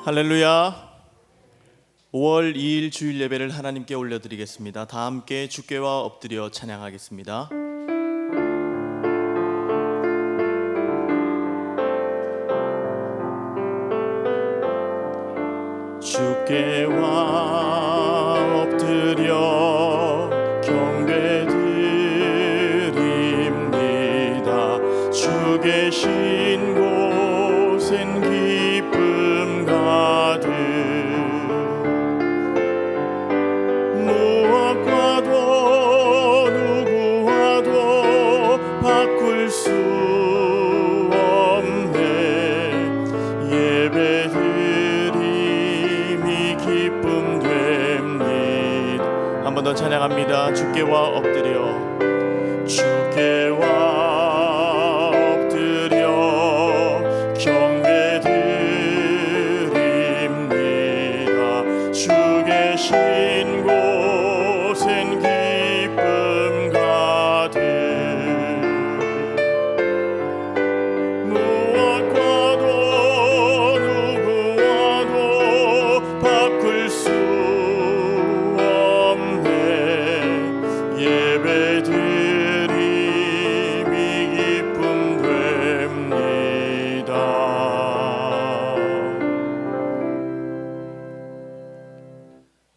할렐루야. 5월 2일 주일 예배를 하나님께 올려드리겠습니다. 다 함께 주께와 엎드려 찬양하겠습니다. 주께와 엎드려 경배드립니다. 주 계신 곳엔 기쁨 가득, 무엇과도 누구와도 바꿀 수 없네. 예배드림이 기쁨 됩니다. 한 번 더 찬양합니다. 주께와 엎드려, 주께와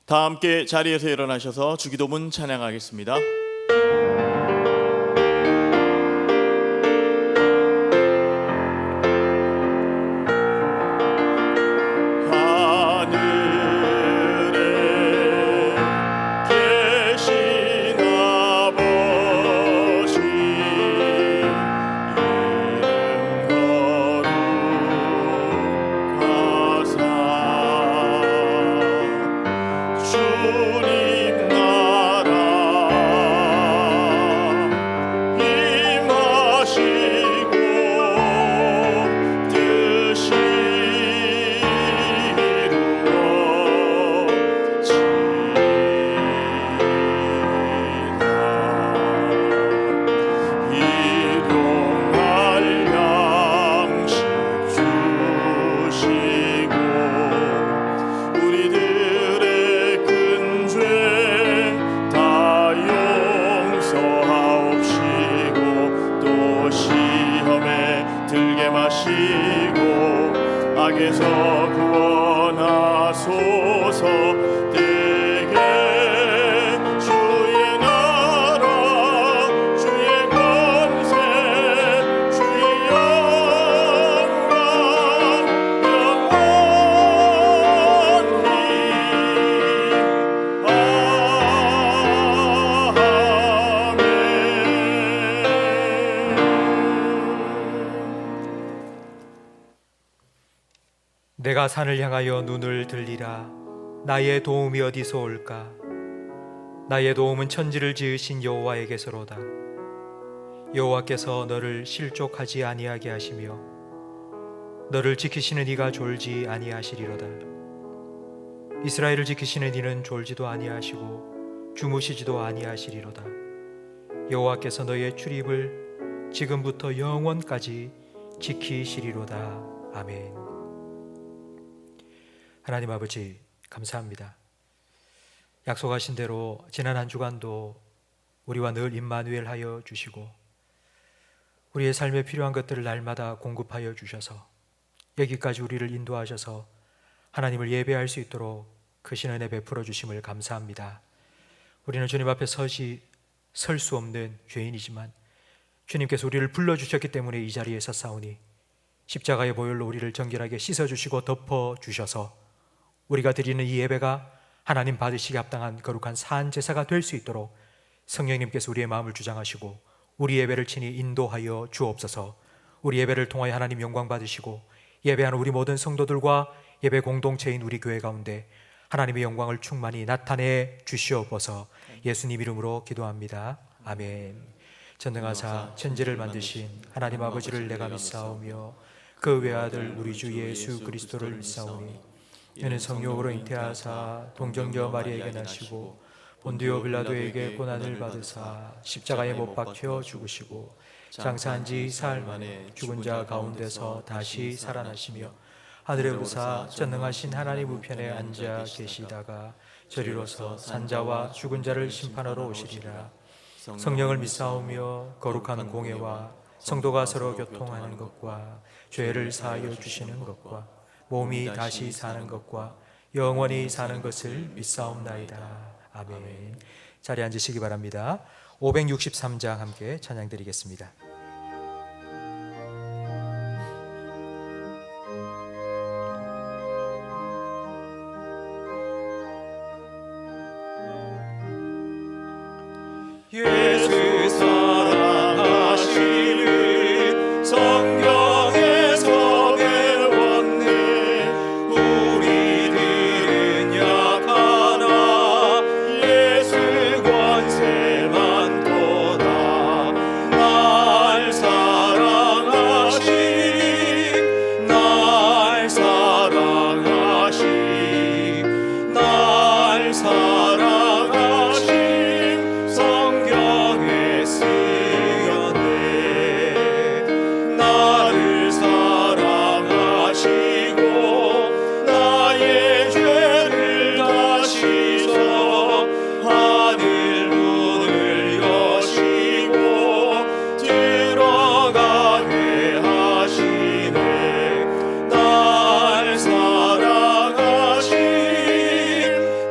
다 함께 자리에서 일어나셔서 주기도문 찬양하겠습니다. 악에서 구원하소서. 내게 주의 나라, 주의 권세, 주의 영광 영원히. 아멘. 내가 산을 향하여 눈을 들리라. 나의 도움이 어디서 올까? 나의 도움은 천지를 지으신 여호와에게서로다. 여호와께서 너를 실족하지 아니하게 하시며 너를 지키시는 이가 졸지 아니하시리로다. 이스라엘을 지키시는 이는 졸지도 아니하시고 주무시지도 아니하시리로다. 여호와께서 너의 출입을 지금부터 영원까지 지키시리로다. 아멘. 하나님 아버지, 감사합니다. 약속하신 대로 지난 한 주간도 우리와 늘 임마누엘 하여 주시고 우리의 삶에 필요한 것들을 날마다 공급하여 주셔서 여기까지 우리를 인도하셔서 하나님을 예배할 수 있도록 크신 은혜 베풀어 주심을 감사합니다. 우리는 주님 앞에 설 수 없는 죄인이지만 주님께서 우리를 불러주셨기 때문에 이 자리에 섰사오니 십자가의 보혈로 우리를 정결하게 씻어주시고 덮어주셔서 우리가 드리는 이 예배가 하나님 받으시기 합당한 거룩한 산 제사가 될 수 있도록 성령님께서 우리의 마음을 주장하시고 우리 예배를 친히 인도하여 주옵소서. 우리 예배를 통하여 하나님 영광 받으시고 예배하는 우리 모든 성도들과 예배 공동체인 우리 교회 가운데 하나님의 영광을 충만히 나타내 주시옵소서. 예수님 이름으로 기도합니다. 아멘. 전능하사 천지를 만드신 하나님 아버지를 내가 믿사오며 그 외아들 우리 주 예수 그리스도를 믿사오니 이는 성령으로 잉태하사 동정녀 마리아에게 나시고 본디오 빌라도에게 고난을 받으사 십자가에 못 박혀 죽으시고 장사한 지 사흘 만에 죽은 자 가운데서 다시 살아나시며 하늘에 오르사 전능하신 하나님 우편에 앉아 계시다가 저리로서 산자와 죽은 자를 심판하러 오시리라. 성령을 믿사오며 거룩한 공예와 성도가 서로 교통하는 것과 죄를 사하여 주시는 것과 몸이 다시 사는 것과 영원히 사는 것을 믿사옵나이다. 아멘. 자리에 앉으시기 바랍니다. 563장 함께 찬양드리겠습니다. 예수 사랑하시는 성경에서 배웠네. 우리들은 약하나 예수 권세만 도다. 날 사랑하신 날 사랑하신 날 사랑하신 성경에 쓰여내. 나를 사랑하시고 나의 죄를 다시서 하늘 문을 여시고 들어가게 하시네. 날 사랑하신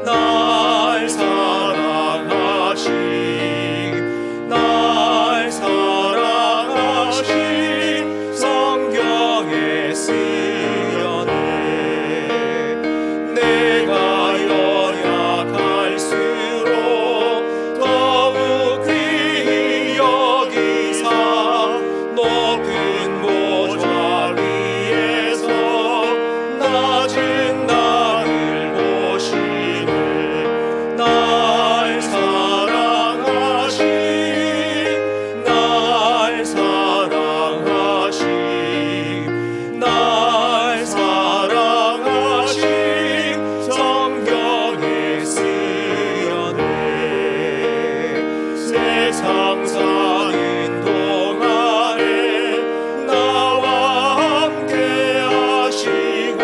날 사랑하신 날 사랑하신 성경에 쓰여내. 내가 연약할수록 더욱 귀히 여기사 높은 보좌 위에서 낮은 나를 보시네. 날 사랑하신 날 사랑하신 날 사랑하신 성경에 쓰여내. 세상 사는 동안에 나와 함께 하시고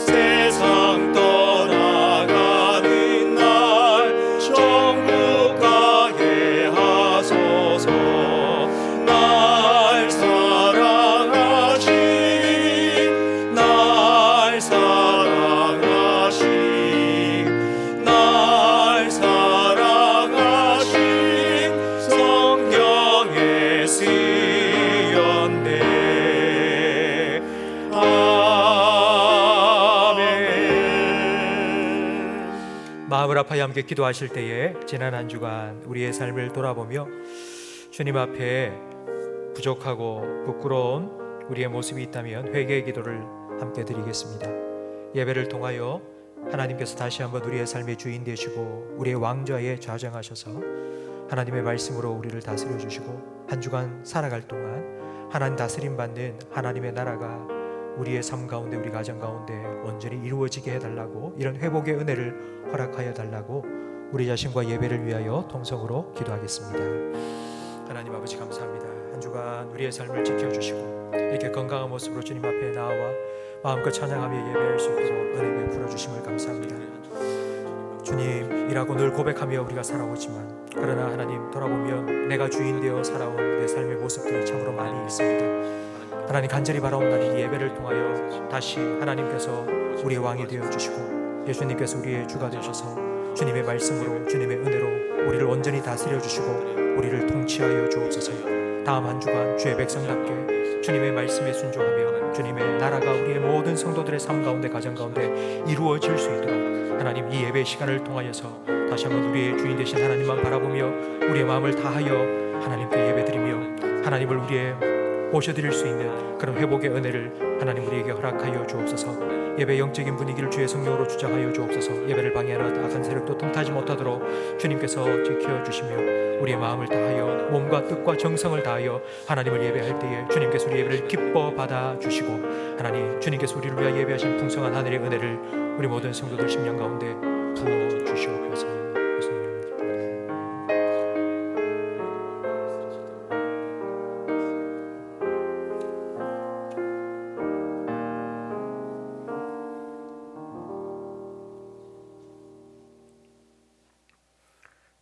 세상 떠나가는 날 천국 가게 하소서. 날 사랑하신 날 사랑하신 날 사랑하신 성경에 쓰였네. 아멘. 마음을 아파야 함께 기도하실 때에 지난 한 주간 우리의 삶을 돌아보며 주님 앞에 부족하고 부끄러운 우리의 모습이 있다면 회개의 기도를 함께 드리겠습니다. 예배를 통하여 하나님께서 다시 한번 우리의 삶의 주인 되시고 우리의 왕좌에 좌정하셔서 하나님의 말씀으로 우리를 다스려 주시고 한 주간 살아갈 동안 하나님 다스림 받는 하나님의 나라가 우리의 삶 가운데 우리 가정 가운데 온전히 이루어지게 해달라고, 이런 회복의 은혜를 허락하여 달라고 우리 자신과 예배를 위하여 통성으로 기도하겠습니다. 하나님 아버지 감사합니다. 한 주간 우리의 삶을 지켜주시고 이렇게 건강한 모습으로 주님 앞에 나와 마음껏 찬양하며 예배할 수 있도록 은혜 베풀어 주심을 감사합니다. 주님이라고 늘 고백하며 우리가 살아오지만 그러나 하나님 돌아보면 내가 주인 되어 살아온 내 삶의 모습들이 참으로 많이 있습니다. 하나님 간절히 바라옵나니 이 예배를 통하여 다시 하나님께서 우리의 왕이 되어주시고 예수님께서 우리의 주가 되셔서 주님의 말씀으로 주님의 은혜로 우리를 온전히 다스려 주시고 우리를 통치하여 주옵소서. 다음 한 주간 주의 백성답게 주님의 말씀에 순종하며 주님의 나라가 우리의 모든 성도들의 삶 가운데 가정 가운데 이루어질 수 있도록 하나님 이 예배 시간을 통하여서 다시 한번 우리의 주인 되신 하나님만 바라보며 우리의 마음을 다하여 하나님께 예배드리며 하나님을 우리의 모셔드릴 수 있는 그런 회복의 은혜를 하나님 우리에게 허락하여 주옵소서. 예배 영적인 분위기를 주의 성령으로 주장하여 주옵소서. 예배를 방해하는 악한 세력도 틈타지 못하도록 주님께서 지켜주시며 우리의 마음을 다하여 몸과 뜻과 정성을 다하여 하나님을 예배할 때에 주님께서 우리 예배를 기뻐 받아주시고 하나님 주님께서 우리를 위하여 예배하신 풍성한 하늘의 은혜를 우리 모든 성도들 심령 가운데 부어주시옵소서.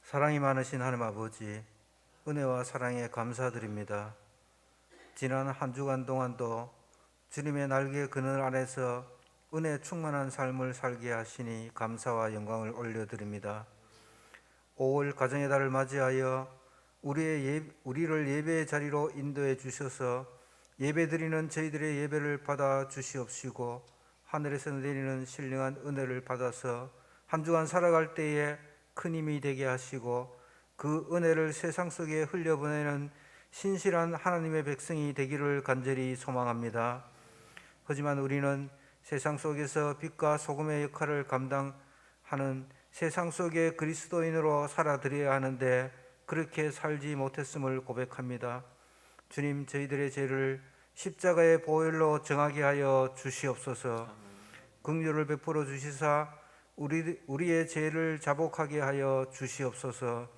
사랑이 많으신 하나님 아버지, 은혜와 사랑에 감사드립니다. 지난 한 주간 동안도 주님의 날개 그늘 아래서 은혜 충만한 삶을 살게 하시니 감사와 영광을 올려드립니다. 5월 가정의 달을 맞이하여 우리를 예배의 자리로 인도해 주셔서 예배드리는 저희들의 예배를 받아 주시옵시고, 하늘에서 내리는 신령한 은혜를 받아서 한 주간 살아갈 때에 큰 힘이 되게 하시고, 그 은혜를 세상 속에 흘려보내는 신실한 하나님의 백성이 되기를 간절히 소망합니다. 하지만 우리는 세상 속에서 빛과 소금의 역할을 감당하는 세상 속의 그리스도인으로 살아드려야 하는데 그렇게 살지 못했음을 고백합니다. 주님, 저희들의 죄를 십자가의 보혈로 정하게 하여 주시옵소서. 긍휼을 베풀어 주시사 우리의 죄를 자복하게 하여 주시옵소서.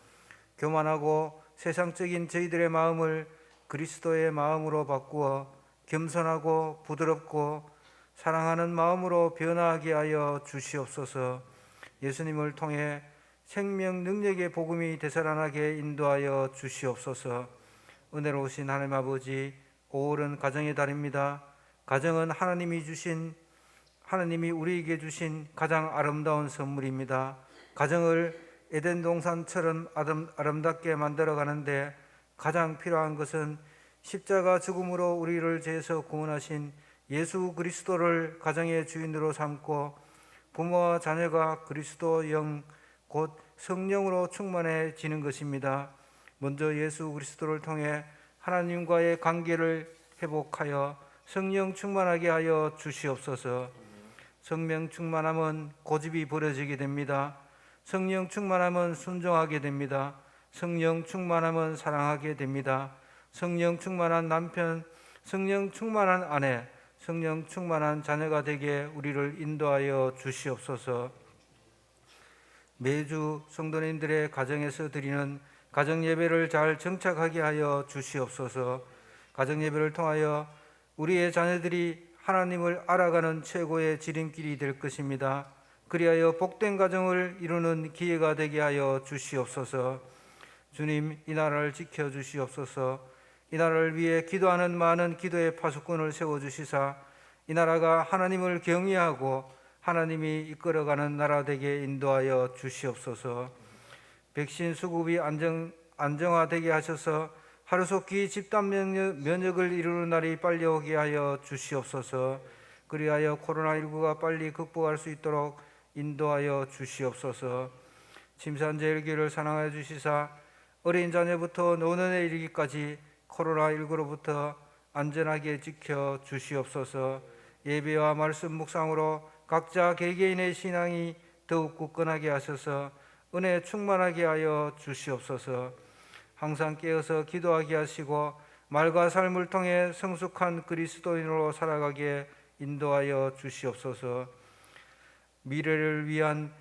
교만하고 세상적인 저희들의 마음을 그리스도의 마음으로 바꾸어 겸손하고 부드럽고 사랑하는 마음으로 변화하게 하여 주시옵소서. 예수님을 통해 생명 능력의 복음이 되살아나게 인도하여 주시옵소서. 은혜로우신 하나님 아버지, 5월은 가정의 달입니다. 가정은 하나님이 우리에게 주신 가장 아름다운 선물입니다. 가정을 에덴 동산처럼 아름답게 만들어 가는데 가장 필요한 것은 십자가 죽음으로 우리를 죄에서 구원하신 예수 그리스도를 가정의 주인으로 삼고 부모와 자녀가 그리스도 영 곧 성령으로 충만해지는 것입니다. 먼저 예수 그리스도를 통해 하나님과의 관계를 회복하여 성령 충만하게 하여 주시옵소서. 성령 충만하면 고집이 버려지게 됩니다. 성령 충만하면 순종하게 됩니다. 성령 충만하면 사랑하게 됩니다. 성령 충만한 남편, 성령 충만한 아내, 성령 충만한 자녀가 되게 우리를 인도하여 주시옵소서. 매주 성도님들의 가정에서 드리는 가정 예배를 잘 정착하게 하여 주시옵소서. 가정 예배를 통하여 우리의 자녀들이 하나님을 알아가는 최고의 지름길이 될 것입니다. 그리하여 복된 가정을 이루는 기회가 되게 하여 주시옵소서. 주님, 이 나라를 지켜 주시옵소서. 이 나라를 위해 기도하는 많은 기도의 파수꾼을 세워주시사 이 나라가 하나님을 경외하고 하나님이 이끌어가는 나라 되게 인도하여 주시옵소서. 백신 수급이 안정화되게 하셔서 하루속히 집단 면역을 이루는 날이 빨리 오게 하여 주시옵소서. 그리하여 코로나19가 빨리 극복할 수 있도록 인도하여 주시옵소서. 침산제일교를 사랑하여 주시사 어린 자녀부터 노년에 이르기까지 코로나19로부터 안전하게 지켜 주시옵소서. 예배와 말씀 묵상으로 각자 개개인의 신앙이 더욱 굳건하게 하셔서 은혜 충만하게 하여 주시옵소서. 항상 깨어서 기도하게 하시고 말과 삶을 통해 성숙한 그리스도인으로 살아가게 인도하여 주시옵소서. 미래를 위한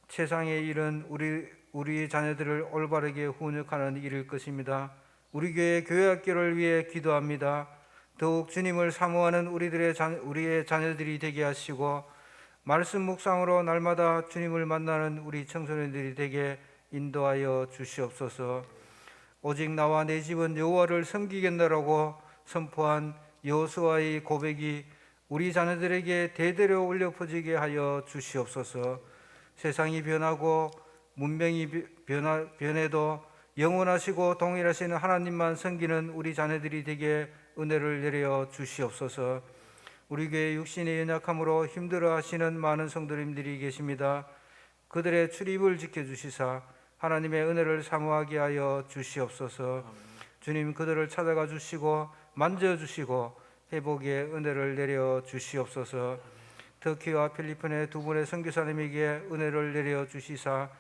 세상의 일은 우리 자녀들을 올바르게 훈육하는 일일 것입니다. 우리 교회 교회학교를 위해 기도합니다. 더욱 주님을 사모하는 우리의 자녀들이 되게 하시고 말씀 묵상으로 날마다 주님을 만나는 우리 청소년들이 되게 인도하여 주시옵소서. 오직 나와 내 집은 여호와를 섬기겠노라고 선포한 여호수아의 고백이 우리 자녀들에게 대대로 울려 퍼지게 하여 주시옵소서. 세상이 변하고 문명이 변해도 영원하시고 동일하신 하나님만 섬기는 우리 자녀들이 되게 은혜를 내려 주시옵소서. 우리 교회 육신의 연약함으로 힘들어하시는 많은 성도님들이 계십니다. 그들의 출입을 지켜주시사 하나님의 은혜를 사모하게 하여 주시옵소서. 주님, 그들을 찾아가 주시고 만져주시고 회복의 은혜를 내려 주시옵소서. 터키와 필리핀의 두 분의 선교사님에게 은혜를 내려 주시사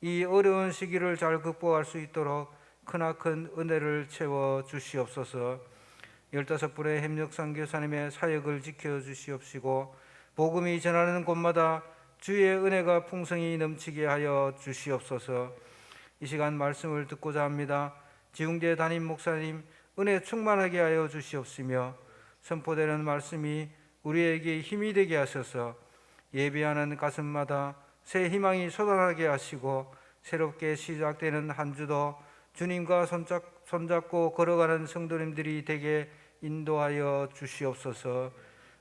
이 어려운 시기를 잘 극복할 수 있도록 크나큰 은혜를 채워 주시옵소서. 15분의 협력선교사님의 사역을 지켜주시옵시고 복음이 전하는 곳마다 주의 은혜가 풍성히 넘치게 하여 주시옵소서. 이 시간 말씀을 듣고자 합니다. 지웅대 담임 목사님 은혜 충만하게 하여 주시옵시며 선포되는 말씀이 우리에게 힘이 되게 하셔서 예배하는 가슴마다 새 희망이 솟아나게 하시고 새롭게 시작되는 한 주도 주님과 손잡고 걸어가는 성도님들이 되게 인도하여 주시옵소서.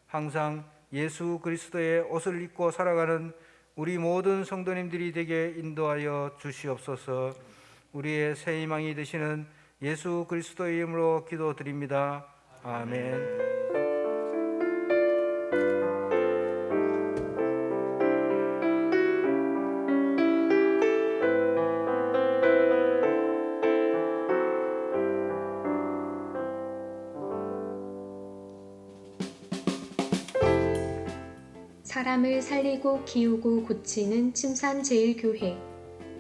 항상 예수 그리스도의 옷을 입고 살아가는 우리 모든 성도님들이 되게 인도하여 주시옵소서. 우리의 새 희망이 되시는 예수 그리스도의 이름으로 기도드립니다. 아멘. 사람을 살리고 기우고 고치는 침산제일교회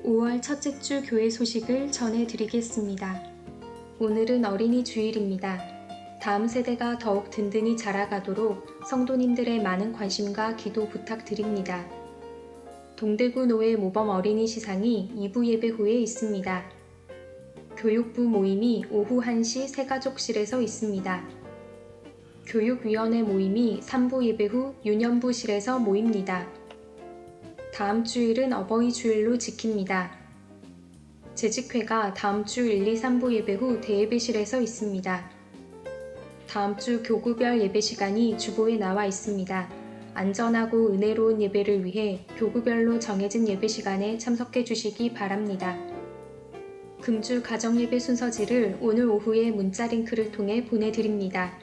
5월 첫째 주 교회 소식을 전해드리겠습니다. 오늘은 어린이 주일입니다. 다음 세대가 더욱 든든히 자라가도록 성도님들의 많은 관심과 기도 부탁드립니다. 동대구 노회 모범 어린이 시상이 2부 예배 후에 있습니다. 교육부 모임이 오후 1시 새가족실에서 있습니다. 교육위원회 모임이 3부 예배 후 유년부실에서 모입니다. 다음 주일은 어버이 주일로 지킵니다. 재직회가 다음 주 1, 2, 3부 예배 후 대예배실에서 있습니다. 다음 주 교구별 예배 시간이 주보에 나와 있습니다. 안전하고 은혜로운 예배를 위해 교구별로 정해진 예배 시간에 참석해 주시기 바랍니다. 금주 가정예배 순서지를 오늘 오후에 문자 링크를 통해 보내드립니다.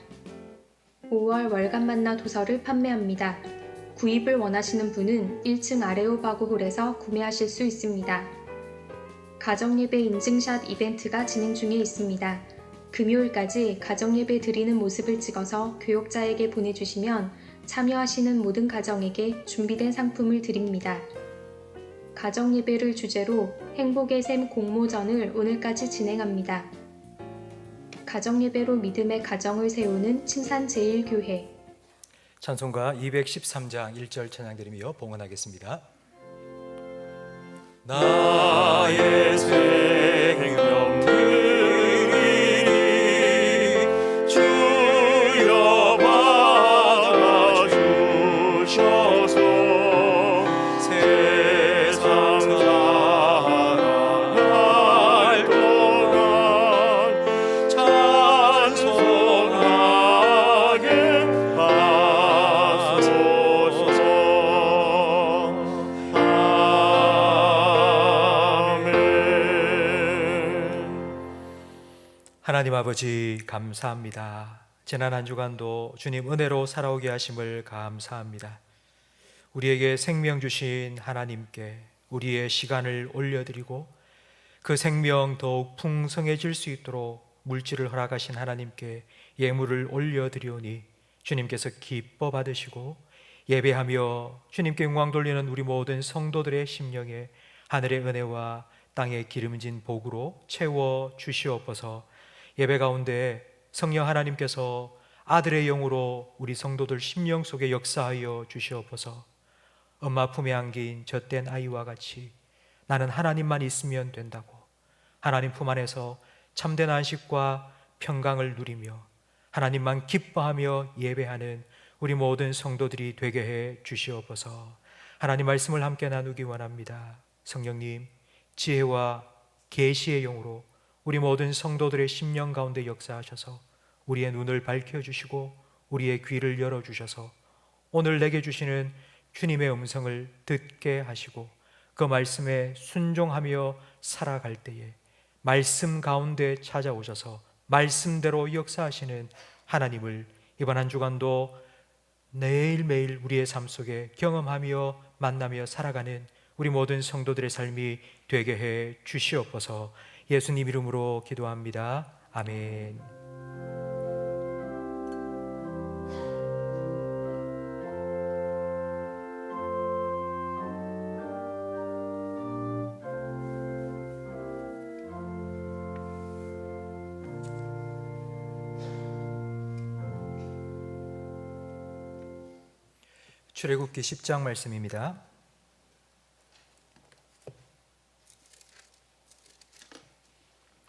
5월 월간 만나 도서를 판매합니다. 구입을 원하시는 분은 1층 아레오바고홀에서 구매하실 수 있습니다. 가정예배 인증샷 이벤트가 진행 중에 있습니다. 금요일까지 가정예배 드리는 모습을 찍어서 교육자에게 보내주시면 참여하시는 모든 가정에게 준비된 상품을 드립니다. 가정예배를 주제로 행복의 샘 공모전을 오늘까지 진행합니다. 가정예배로 믿음의 가정을 세우는 침산제일교회 찬송가 213장 1절 찬양드리며 봉헌하겠습니다. 나의 생명 드리니 주여 받아주셔서 세상 살아갈 동안 찬송하게 하소서. 하나님 아버지 감사합니다. 지난 한 주간도 주님 은혜로 살아오게 하심을 감사합니다. 우리에게 생명 주신 하나님께 우리의 시간을 올려드리고 그 생명 더욱 풍성해질 수 있도록 물질을 허락하신 하나님께 예물을 올려드리오니 주님께서 기뻐 받으시고 예배하며 주님께 영광 돌리는 우리 모든 성도들의 심령에 하늘의 은혜와 땅의 기름진 복으로 채워 주시옵소서. 예배 가운데 성령 하나님께서 아들의 영으로 우리 성도들 심령 속에 역사하여 주시옵소서. 엄마 품에 안긴 젖된 아이와 같이 나는 하나님만 있으면 된다고 하나님 품 안에서 참된 안식과 평강을 누리며 하나님만 기뻐하며 예배하는 우리 모든 성도들이 되게 해 주시옵소서. 하나님 말씀을 함께 나누기 원합니다. 성령님 지혜와 계시의 영으로 우리 모든 성도들의 심령 가운데 역사하셔서 우리의 눈을 밝혀주시고 우리의 귀를 열어주셔서 오늘 내게 주시는 주님의 음성을 듣게 하시고 그 말씀에 순종하며 살아갈 때에 말씀 가운데 찾아오셔서 말씀대로 역사하시는 하나님을 이번 한 주간도 매일매일 우리의 삶 속에 경험하며 만나며 살아가는 우리 모든 성도들의 삶이 되게 해 주시옵소서. 예수님 이름으로 기도합니다. 아멘. 출애굽기 10장 말씀입니다.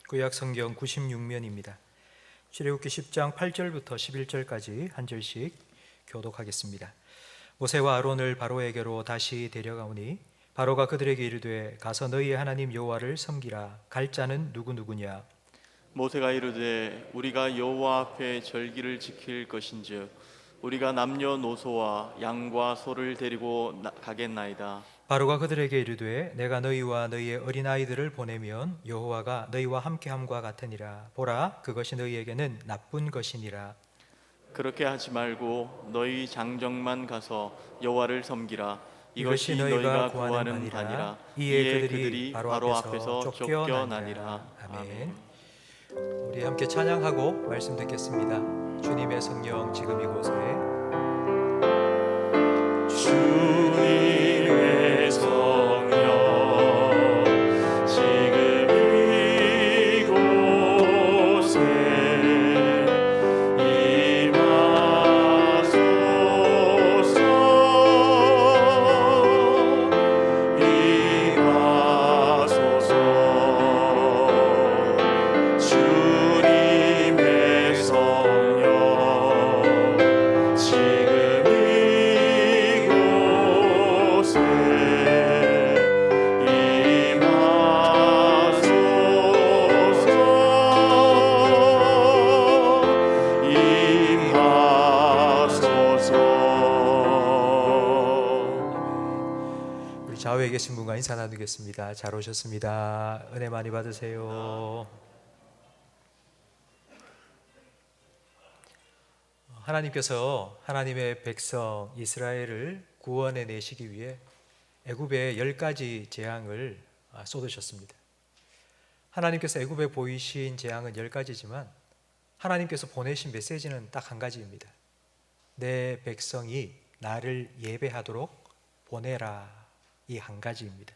구약 성경 96면입니다. 출애굽기 10장 8절부터 11절까지 한 절씩 교독하겠습니다. 모세와 아론을 바로에게로 다시 데려가오니 바로가 그들에게 이르되 가서 너희의 하나님 여호와를 섬기라. 갈 자는 누구냐? 모세가 이르되 우리가 여호와 앞에 절기를 지킬 것인즉 우리가 남녀노소와 양과 소를 데리고 가겠나이다. 바로가 그들에게 이르되 내가 너희와 너희의 어린아이들을 보내면 여호와가 너희와 함께함과 같으니라. 보라, 그것이 너희에게는 나쁜 것이니라. 그렇게 하지 말고 너희 장정만 가서 여호와를 섬기라. 이것이 너희가 구하는 바니라. 이에 그들이 바로 앞에서 쫓겨나니라. 아멘. 우리 함께 찬양하고 말씀 듣겠습니다. 주님의 성령 지금 이곳에, 주님의 성령 지금 이곳에 임하소서. 주님의 성령 지금 이곳에 임하소서. 우리 좌우에 계신 분과 인사 나누겠습니다. 잘 오셨습니다. 은혜 많이 받으세요. 하나님께서 하나님의 백성 이스라엘을 구원해 내시기 위해 애굽에 10가지 재앙을 쏟으셨습니다. 하나님께서 애굽에 보이신 재앙은 10가지지만 하나님께서 보내신 메시지는 딱 한 가지입니다. 내 백성이 나를 예배하도록 보내라. 이 한 가지입니다.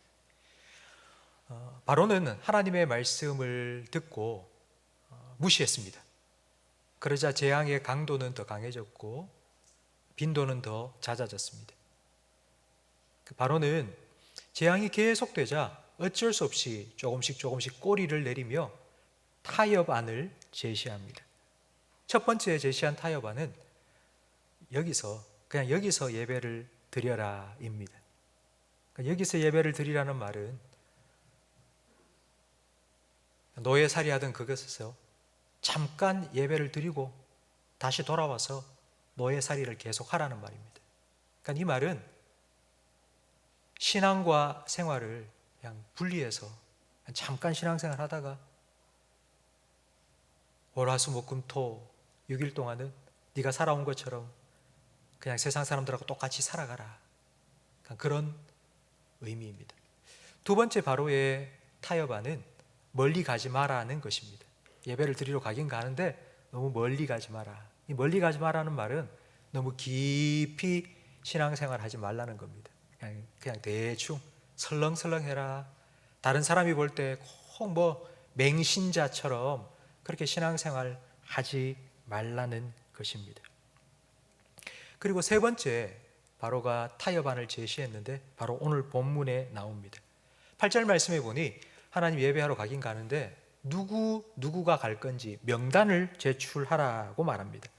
바로는 하나님의 말씀을 듣고 무시했습니다. 그러자 재앙의 강도는 더 강해졌고 빈도는 더 잦아졌습니다. 바로는 재앙이 계속되자 어쩔 수 없이 조금씩 꼬리를 내리며 타협안을 제시합니다. 첫 번째 제시한 타협안은 그냥 여기서 예배를 드려라입니다. 여기서 예배를 드리라는 말은 노예살이 하던 그것에서 잠깐 예배를 드리고 다시 돌아와서 노예살이를 계속하라는 말입니다. 그러니까 이 말은 신앙과 생활을 그냥 분리해서 잠깐 신앙생활 하다가 월화수목금토 6일 동안은 네가 살아온 것처럼 그냥 세상 사람들하고 똑같이 살아가라. 그러니까 그런 의미입니다. 두 번째 바로의 타협안은 멀리 가지 마라는 것입니다. 예배를 드리러 가긴 가는데 너무 멀리 가지 마라. 이 멀리 가지 마라는 말은 너무 깊이 신앙생활 하지 말라는 겁니다. 그냥 대충 설렁설렁 해라. 다른 사람이 볼 때 꼭 뭐 맹신자처럼 그렇게 신앙생활 하지 말라는 것입니다. 그리고 세 번째 바로가 타협안을 제시했는데 바로 오늘 본문에 나옵니다. 8절 말씀해 보니 하나님 예배하러 가긴 가는데 누구가 갈 건지 명단을 제출하라고 말합니다.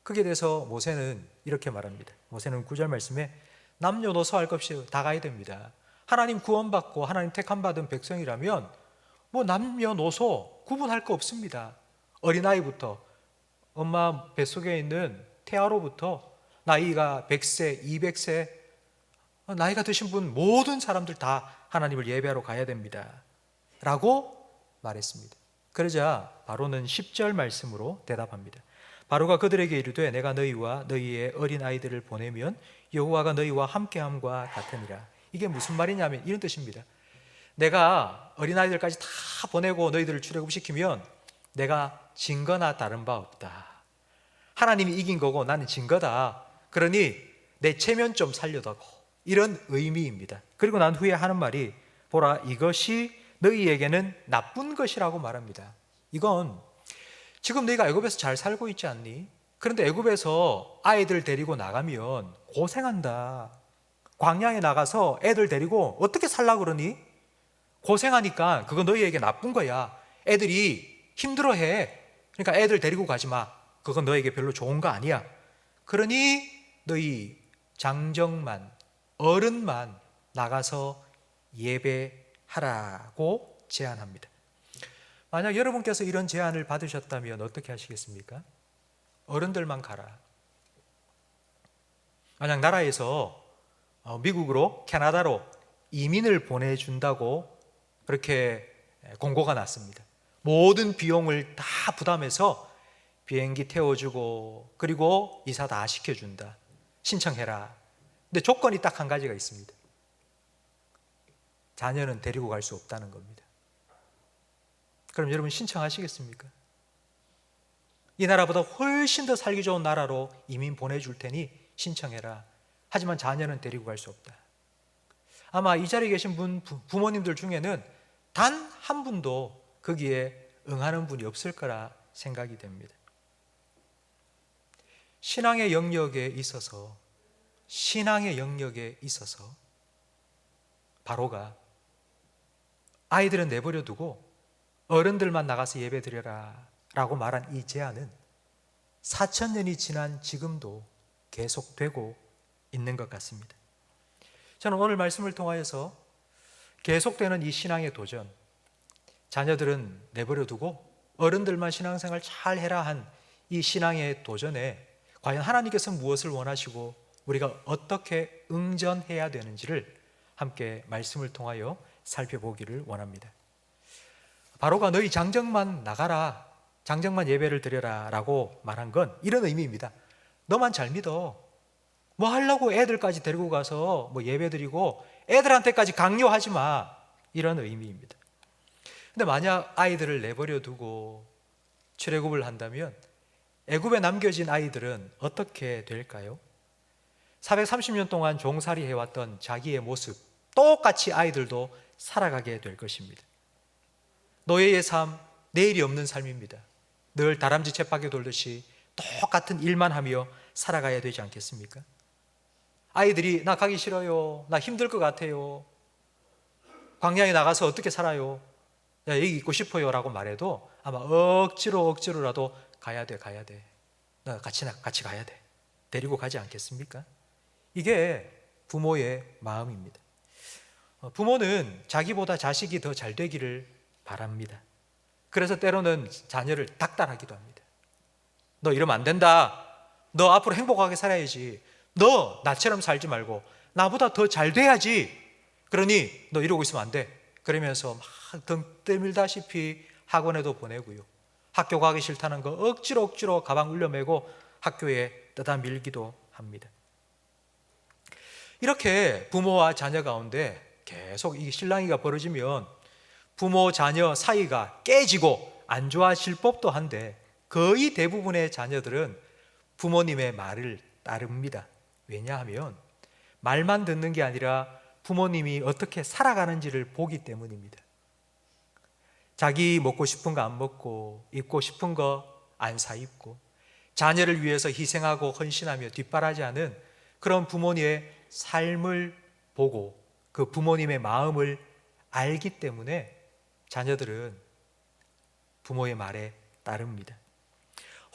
그게 돼서 모세는 이렇게 말합니다. 모세는 9절 말씀에 남녀노소 할 것 없이 다 가야 됩니다. 하나님 구원받고 하나님 택함받은 백성이라면 뭐 남녀노소 구분할 거 없습니다. 어린아이부터 엄마 뱃속에 있는 태아로부터 나이가 100세, 200세 나이가 드신 분 모든 사람들 다 하나님을 예배하러 가야 됩니다. 라고 말했습니다. 그러자 바로는 10절 말씀으로 대답합니다. 바로가 그들에게 이르되 내가 너희와 너희의 어린 아이들을 보내면 여호와가 너희와 함께함과 같으니라. 이게 무슨 말이냐면 이런 뜻입니다. 내가 어린 아이들까지 다 보내고 너희들을 출애굽시키면 내가 진 거나 다른 바 없다. 하나님이 이긴 거고 나는 진 거다. 그러니 내 체면 좀 살려다고. 이런 의미입니다. 그리고 난 후에 하는 말이 보라 이것이 너희에게는 나쁜 것이라고 말합니다. 이건 지금 너희가 애굽에서 잘 살고 있지 않니? 그런데 애굽에서 아이들 데리고 나가면 고생한다. 광야에 나가서 애들 데리고 어떻게 살라고 그러니? 고생하니까 그거 너희에게 나쁜 거야. 애들이 힘들어해. 그러니까 애들 데리고 가지 마. 그건 너에게 별로 좋은 거 아니야. 그러니 너희 장정만, 어른만 나가서 예배하라고 제안합니다. 만약 여러분께서 이런 제안을 받으셨다면 어떻게 하시겠습니까? 어른들만 가라. 만약 나라에서 미국으로, 캐나다로 이민을 보내준다고 그렇게 공고가 났습니다. 모든 비용을 다 부담해서 비행기 태워주고 그리고 이사 다 시켜준다. 신청해라. 근데 조건이 딱 한 가지가 있습니다. 자녀는 데리고 갈 수 없다는 겁니다. 그럼 여러분 신청하시겠습니까? 이 나라보다 훨씬 더 살기 좋은 나라로 이민 보내줄 테니 신청해라. 하지만 자녀는 데리고 갈 수 없다. 아마 이 자리에 계신 부모님들 중에는 단 한 분도 거기에 응하는 분이 없을 거라 생각이 됩니다. 신앙의 영역에 있어서 바로가 아이들은 내버려 두고 어른들만 나가서 예배 드려라 라고 말한 이 제안은 4,000년이 지난 지금도 계속되고 있는 것 같습니다. 저는 오늘 말씀을 통하여서 계속되는 이 신앙의 도전, 자녀들은 내버려 두고 어른들만 신앙생활 잘 해라 한 이 신앙의 도전에 과연 하나님께서 무엇을 원하시고 우리가 어떻게 응전해야 되는지를 함께 말씀을 통하여 살펴보기를 원합니다. 바로가 너희 장정만 나가라, 장정만 예배를 드려라 라고 말한 건 이런 의미입니다. 너만 잘 믿어. 뭐 하려고 애들까지 데리고 가서 뭐 예배 드리고 애들한테까지 강요하지 마. 이런 의미입니다. 근데 만약 아이들을 내버려 두고 출애굽을 한다면 애굽에 남겨진 아이들은 어떻게 될까요? 430년 동안 종살이 해왔던 자기의 모습, 똑같이 아이들도 살아가게 될 것입니다. 노예의 삶, 내일이 없는 삶입니다. 늘 다람쥐 쳇바퀴 돌듯이 똑같은 일만 하며 살아가야 되지 않겠습니까? 아이들이 나 가기 싫어요, 나 힘들 것 같아요, 광야에 나가서 어떻게 살아요, 야, 여기 있고 싶어요 라고 말해도 아마 억지로라도 가야 돼. 나 같이 가야 돼. 데리고 가지 않겠습니까? 이게 부모의 마음입니다. 부모는 자기보다 자식이 더 잘 되기를 바랍니다. 그래서 때로는 자녀를 닥달하기도 합니다. 너 이러면 안 된다. 너 앞으로 행복하게 살아야지. 너 나처럼 살지 말고 나보다 더 잘 돼야지. 그러니 너 이러고 있으면 안 돼. 그러면서 막 등 떠밀다시피 학원에도 보내고요. 학교 가기 싫다는 거 억지로 가방 울려매고 학교에 떠다 밀기도 합니다. 이렇게 부모와 자녀 가운데 계속 이 실랑이가 벌어지면 부모 자녀 사이가 깨지고 안 좋아질 법도 한데 거의 대부분의 자녀들은 부모님의 말을 따릅니다. 왜냐하면 말만 듣는 게 아니라 부모님이 어떻게 살아가는지를 보기 때문입니다. 자기 먹고 싶은 거 안 먹고 입고 싶은 거 안 사입고 자녀를 위해서 희생하고 헌신하며 뒷바라지하는 그런 부모님의 삶을 보고 그 부모님의 마음을 알기 때문에 자녀들은 부모의 말에 따릅니다.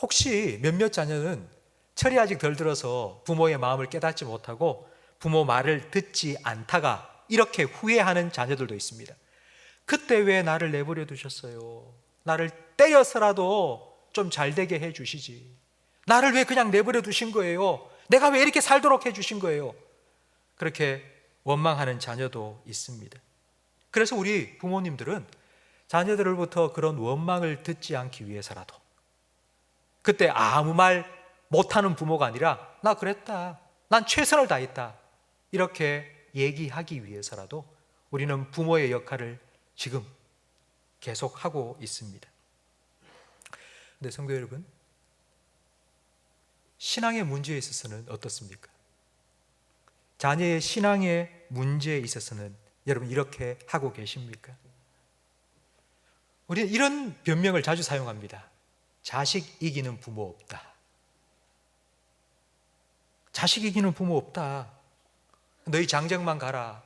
혹시 몇몇 자녀는 철이 아직 덜 들어서 부모의 마음을 깨닫지 못하고 부모 말을 듣지 않다가 이렇게 후회하는 자녀들도 있습니다. 그때 왜 나를 내버려 두셨어요? 나를 때려서라도 좀 잘되게 해주시지. 나를 왜 그냥 내버려 두신 거예요? 내가 왜 이렇게 살도록 해주신 거예요? 그렇게 원망하는 자녀도 있습니다. 그래서 우리 부모님들은 자녀들로부터 그런 원망을 듣지 않기 위해서라도 그때 아무 말 못하는 부모가 아니라 나 그랬다, 난 최선을 다했다 이렇게 얘기하기 위해서라도 우리는 부모의 역할을 지금 계속하고 있습니다. 근데 성도 여러분, 신앙의 문제에 있어서는 어떻습니까? 자녀의 신앙의 문제에 있어서는 여러분 이렇게 하고 계십니까? 우리는 이런 변명을 자주 사용합니다. 자식 이기는 부모 없다. 자식 이기는 부모 없다. 너희 장정만 가라.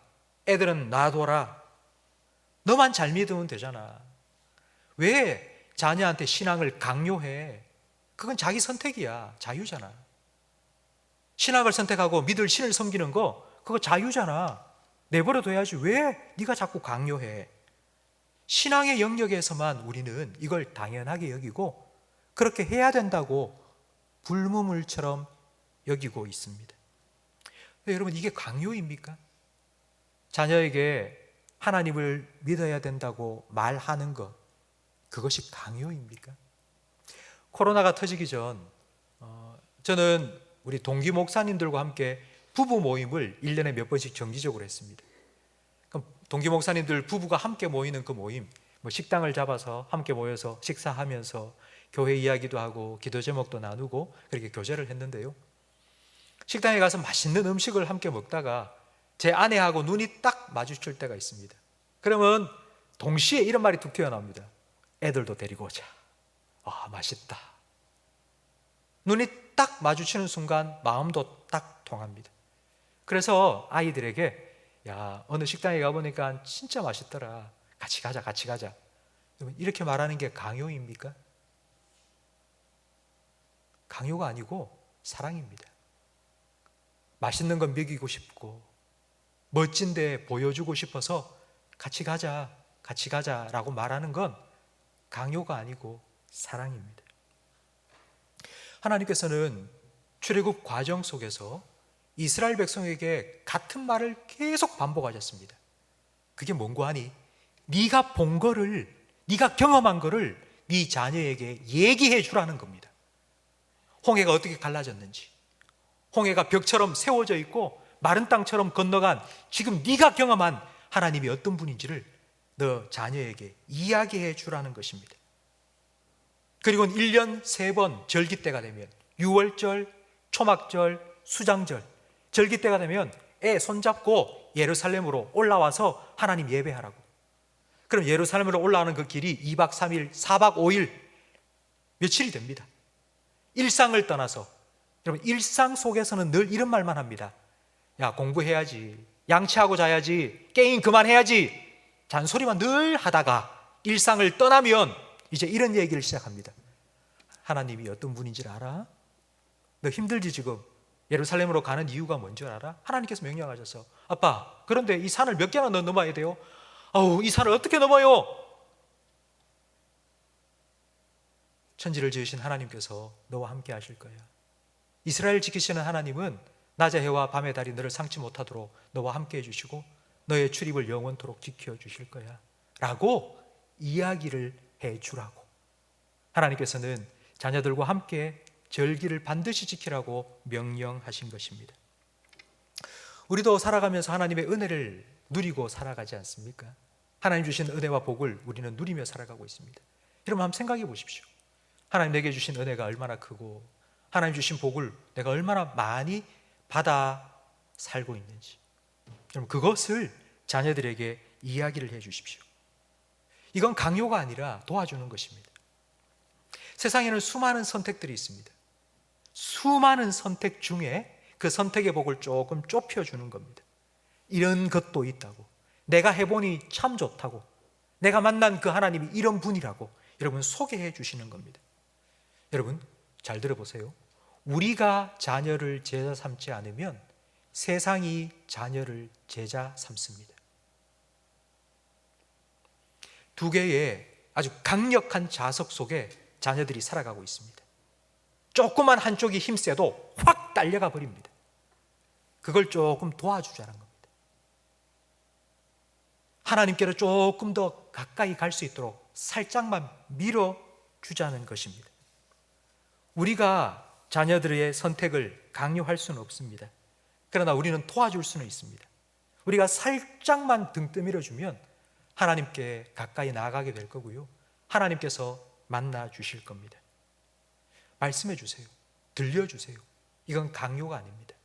애들은 놔둬라. 너만 잘 믿으면 되잖아. 왜 자녀한테 신앙을 강요해? 그건 자기 선택이야. 자유잖아. 신앙을 선택하고 믿을 신을 섬기는 거 그거 자유잖아. 내버려둬야지 왜 네가 자꾸 강요해? 신앙의 영역에서만 우리는 이걸 당연하게 여기고 그렇게 해야 된다고 불문물처럼 여기고 있습니다. 여러분, 이게 강요입니까? 자녀에게 하나님을 믿어야 된다고 말하는 것, 그것이 강요입니까? 코로나가 터지기 전 저는 우리 동기 목사님들과 함께 부부 모임을 1년에 몇 번씩 정기적으로 했습니다. 그럼 동기 목사님들 부부가 함께 모이는 그 모임, 식당을 잡아서 함께 모여서 식사하면서 교회 이야기도 하고 기도 제목도 나누고 그렇게 교제를 했는데요. 식당에 가서 맛있는 음식을 함께 먹다가 제 아내하고 눈이 딱 마주칠 때가 있습니다. 그러면 동시에 이런 말이 툭 튀어나옵니다. 애들도 데리고 오자. 아, 맛있다. 눈이 딱 마주치는 순간 마음도 딱 통합니다. 그래서 아이들에게 야, 어느 식당에 가보니까 진짜 맛있더라. 같이 가자, 같이 가자. 이렇게 말하는 게 강요입니까? 강요가 아니고 사랑입니다. 맛있는 건 먹이고 싶고 멋진데 보여주고 싶어서 같이 가자, 같이 가자라고 말하는 건 강요가 아니고 사랑입니다. 하나님께서는 출애굽 과정 속에서 이스라엘 백성에게 같은 말을 계속 반복하셨습니다. 그게 뭔고 하니? 네가 본 거를, 네가 경험한 거를 네 자녀에게 얘기해 주라는 겁니다. 홍해가 어떻게 갈라졌는지, 홍해가 벽처럼 세워져 있고 마른 땅처럼 건너간 지금 네가 경험한 하나님이 어떤 분인지를 너 자녀에게 이야기해 주라는 것입니다. 그리고 1년 3번 절기 때가 되면 유월절, 초막절, 수장절, 절기 때가 되면 애 손잡고 예루살렘으로 올라와서 하나님 예배하라고. 그럼 예루살렘으로 올라가는 그 길이 2박 3일, 4박 5일 며칠이 됩니다. 일상을 떠나서, 여러분, 일상 속에서는 늘 이런 말만 합니다. 야, 공부해야지, 양치하고 자야지, 게임 그만해야지, 잔소리만 늘 하다가 일상을 떠나면 이제 이런 얘기를 시작합니다. 하나님이 어떤 분인지를 알아? 너 힘들지 지금? 예루살렘으로 가는 이유가 뭔지 알아? 하나님께서 명령하셔서 아빠, 그런데 이 산을 몇 개나 넘어야 돼요? 아우, 이 산을 어떻게 넘어요? 천지를 지으신 하나님께서 너와 함께 하실 거야. 이스라엘 지키시는 하나님은 낮의 해와 밤의 달이 너를 상치 못하도록 너와 함께 해주시고 너의 출입을 영원토록 지켜주실 거야 라고 이야기를 해주라고. 하나님께서는 자녀들과 함께 절기를 반드시 지키라고 명령하신 것입니다. 우리도 살아가면서 하나님의 은혜를 누리고 살아가지 않습니까? 하나님 주신 은혜와 복을 우리는 누리며 살아가고 있습니다. 여러분 한번 생각해 보십시오. 하나님 내게 주신 은혜가 얼마나 크고 하나님 주신 복을 내가 얼마나 많이 받아 살고 있는지, 여러분 그것을 자녀들에게 이야기를 해 주십시오. 이건 강요가 아니라 도와주는 것입니다. 세상에는 수많은 선택들이 있습니다. 수많은 선택 중에 그 선택의 복을 조금 좁혀주는 겁니다. 이런 것도 있다고, 내가 해보니 참 좋다고, 내가 만난 그 하나님이 이런 분이라고 여러분 소개해 주시는 겁니다. 여러분 잘 들어보세요. 우리가 자녀를 제자 삼지 않으면 세상이 자녀를 제자 삼습니다. 두 개의 아주 강력한 자석 속에 자녀들이 살아가고 있습니다. 조그만 한쪽이 힘세도 확 딸려가 버립니다. 그걸 조금 도와주자는 겁니다. 하나님께로 조금 더 가까이 갈 수 있도록 살짝만 밀어주자는 것입니다. 우리가 자녀들의 선택을 강요할 수는 없습니다. 그러나 우리는 도와줄 수는 있습니다. 우리가 살짝만 등 떠밀어주면 하나님께 가까이 나아가게 될 거고요, 하나님께서 만나 주실 겁니다. 말씀해 주세요. 들려주세요. 이건 강요가 아닙니다.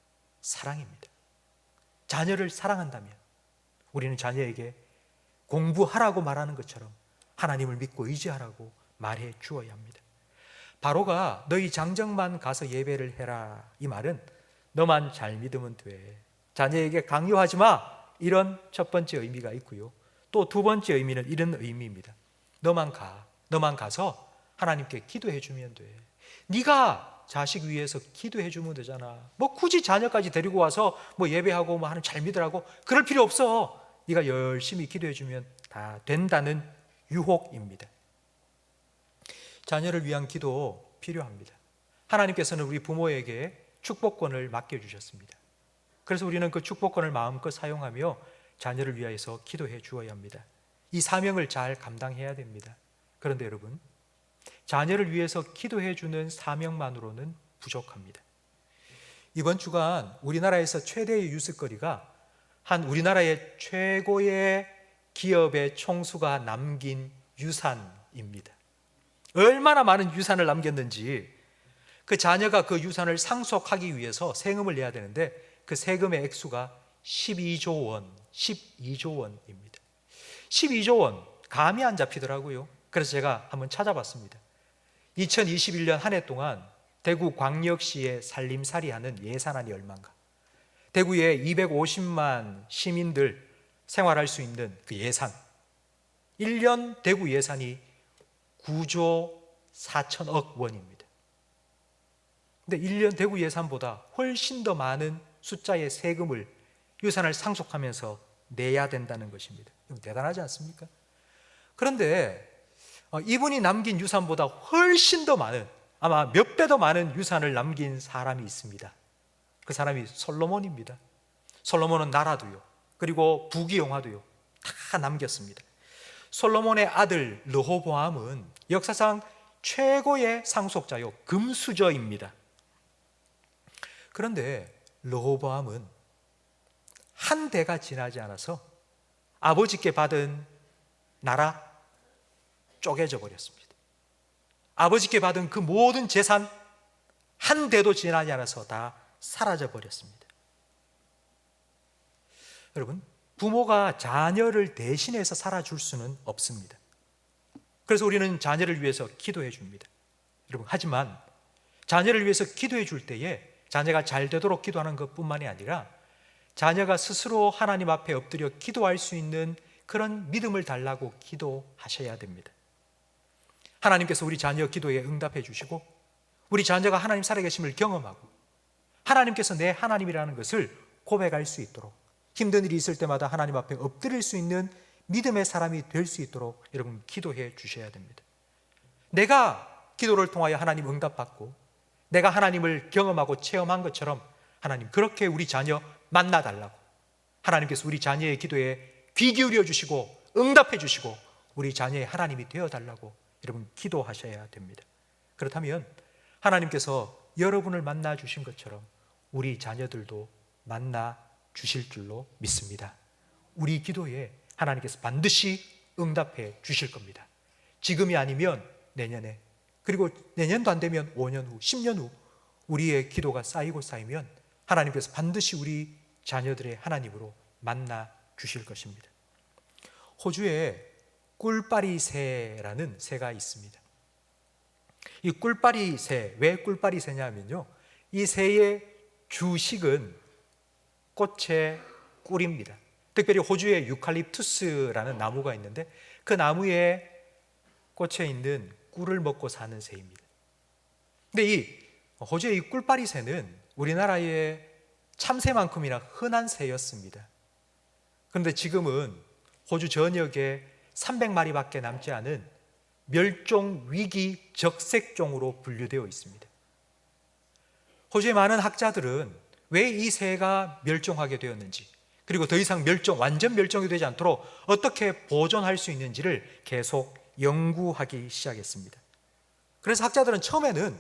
사랑입니다. 자녀를 사랑한다면 우리는 자녀에게 공부하라고 말하는 것처럼 하나님을 믿고 의지하라고 말해 주어야 합니다. 바로가 너희 장정만 가서 예배를 해라, 이 말은 너만 잘 믿으면 돼, 자녀에게 강요하지 마, 이런 첫 번째 의미가 있고요, 또 두 번째 의미는 이런 의미입니다. 너만 가서 하나님께 기도해 주면 돼. 네가 자식 위해서 기도해 주면 되잖아. 뭐 굳이 자녀까지 데리고 와서 뭐 예배하고 뭐 하는 잘 믿으라고 그럴 필요 없어. 네가 열심히 기도해 주면 다 된다는 유혹입니다. 자녀를 위한 기도 필요합니다. 하나님께서는 우리 부모에게 축복권을 맡겨주셨습니다. 그래서 우리는 그 축복권을 마음껏 사용하며 자녀를 위하여서 기도해 주어야 합니다. 이 사명을 잘 감당해야 됩니다. 그런데 여러분, 자녀를 위해서 기도해 주는 사명만으로는 부족합니다. 이번 주간 우리나라에서 최대의 뉴스거리가 한 우리나라의 최고의 기업의 총수가 남긴 유산입니다. 얼마나 많은 유산을 남겼는지, 그 자녀가 그 유산을 상속하기 위해서 세금을 내야 되는데 그 세금의 액수가 12조 원입니다. 12조 원, 감이 안 잡히더라고요. 그래서 제가 한번 찾아봤습니다. 2021년 한 해 동안 대구 광역시에 살림살이하는 예산안이 얼마인가? 대구에 250만 시민들 생활할 수 있는 그 예산, 1년 대구 예산이 9조 4천억 원입니다. 근데 1년 대구 예산보다 훨씬 더 많은 숫자의 세금을 유산을 상속하면서 내야 된다는 것입니다. 대단하지 않습니까? 그런데 이분이 남긴 유산보다 훨씬 더 많은, 아마 몇 배 더 많은 유산을 남긴 사람이 있습니다. 그 사람이 솔로몬입니다. 솔로몬은 나라도요, 그리고 부귀영화도요, 다 남겼습니다. 솔로몬의 아들 르호보암은 역사상 최고의 상속자요, 금수저입니다. 그런데 르호보암은 한 대가 지나지 않아서 아버지께 받은 나라 쪼개져 버렸습니다. 아버지께 받은 그 모든 재산 한 대도 지나지 않아서 다 사라져 버렸습니다. 여러분, 부모가 자녀를 대신해서 살아줄 수는 없습니다. 그래서 우리는 자녀를 위해서 기도해 줍니다. 여러분, 하지만 자녀를 위해서 기도해 줄 때에 자녀가 잘 되도록 기도하는 것뿐만이 아니라 자녀가 스스로 하나님 앞에 엎드려 기도할 수 있는 그런 믿음을 달라고 기도하셔야 됩니다. 하나님께서 우리 자녀 기도에 응답해 주시고 우리 자녀가 하나님 살아계심을 경험하고 하나님께서 내 하나님이라는 것을 고백할 수 있도록, 힘든 일이 있을 때마다 하나님 앞에 엎드릴 수 있는 믿음의 사람이 될 수 있도록 여러분 기도해 주셔야 됩니다. 내가 기도를 통하여 하나님 응답받고 내가 하나님을 경험하고 체험한 것처럼 하나님 그렇게 우리 자녀 만나달라고, 하나님께서 우리 자녀의 기도에 귀 기울여 주시고 응답해 주시고 우리 자녀의 하나님이 되어달라고 여러분 기도하셔야 됩니다. 그렇다면 하나님께서 여러분을 만나 주신 것처럼 우리 자녀들도 만나 주실 줄로 믿습니다. 우리 기도에 하나님께서 반드시 응답해 주실 겁니다. 지금이 아니면 내년에, 그리고 내년도 안 되면 5년 후, 10년 후 우리의 기도가 쌓이고 쌓이면 하나님께서 반드시 우리 자녀들의 하나님으로 만나 주실 것입니다. 호주에 꿀파리새라는 새가 있습니다. 이 꿀파리새, 왜 꿀파리새냐 하면요, 이 새의 주식은 꽃의 꿀입니다. 특별히 호주에 유칼립투스라는 나무가 있는데 그 나무에 꽂혀 있는 꿀을 먹고 사는 새입니다. 근데 이 호주의 이 꿀파리새는 우리나라의 참새만큼이나 흔한 새였습니다. 그런데 지금은 호주 전역에 300마리밖에 남지 않은 멸종 위기 적색종으로 분류되어 있습니다. 호주의 많은 학자들은 왜 이 새가 멸종하게 되었는지, 그리고 더 이상 완전 멸종이 되지 않도록 어떻게 보존할 수 있는지를 계속 연구하기 시작했습니다. 그래서 학자들은 처음에는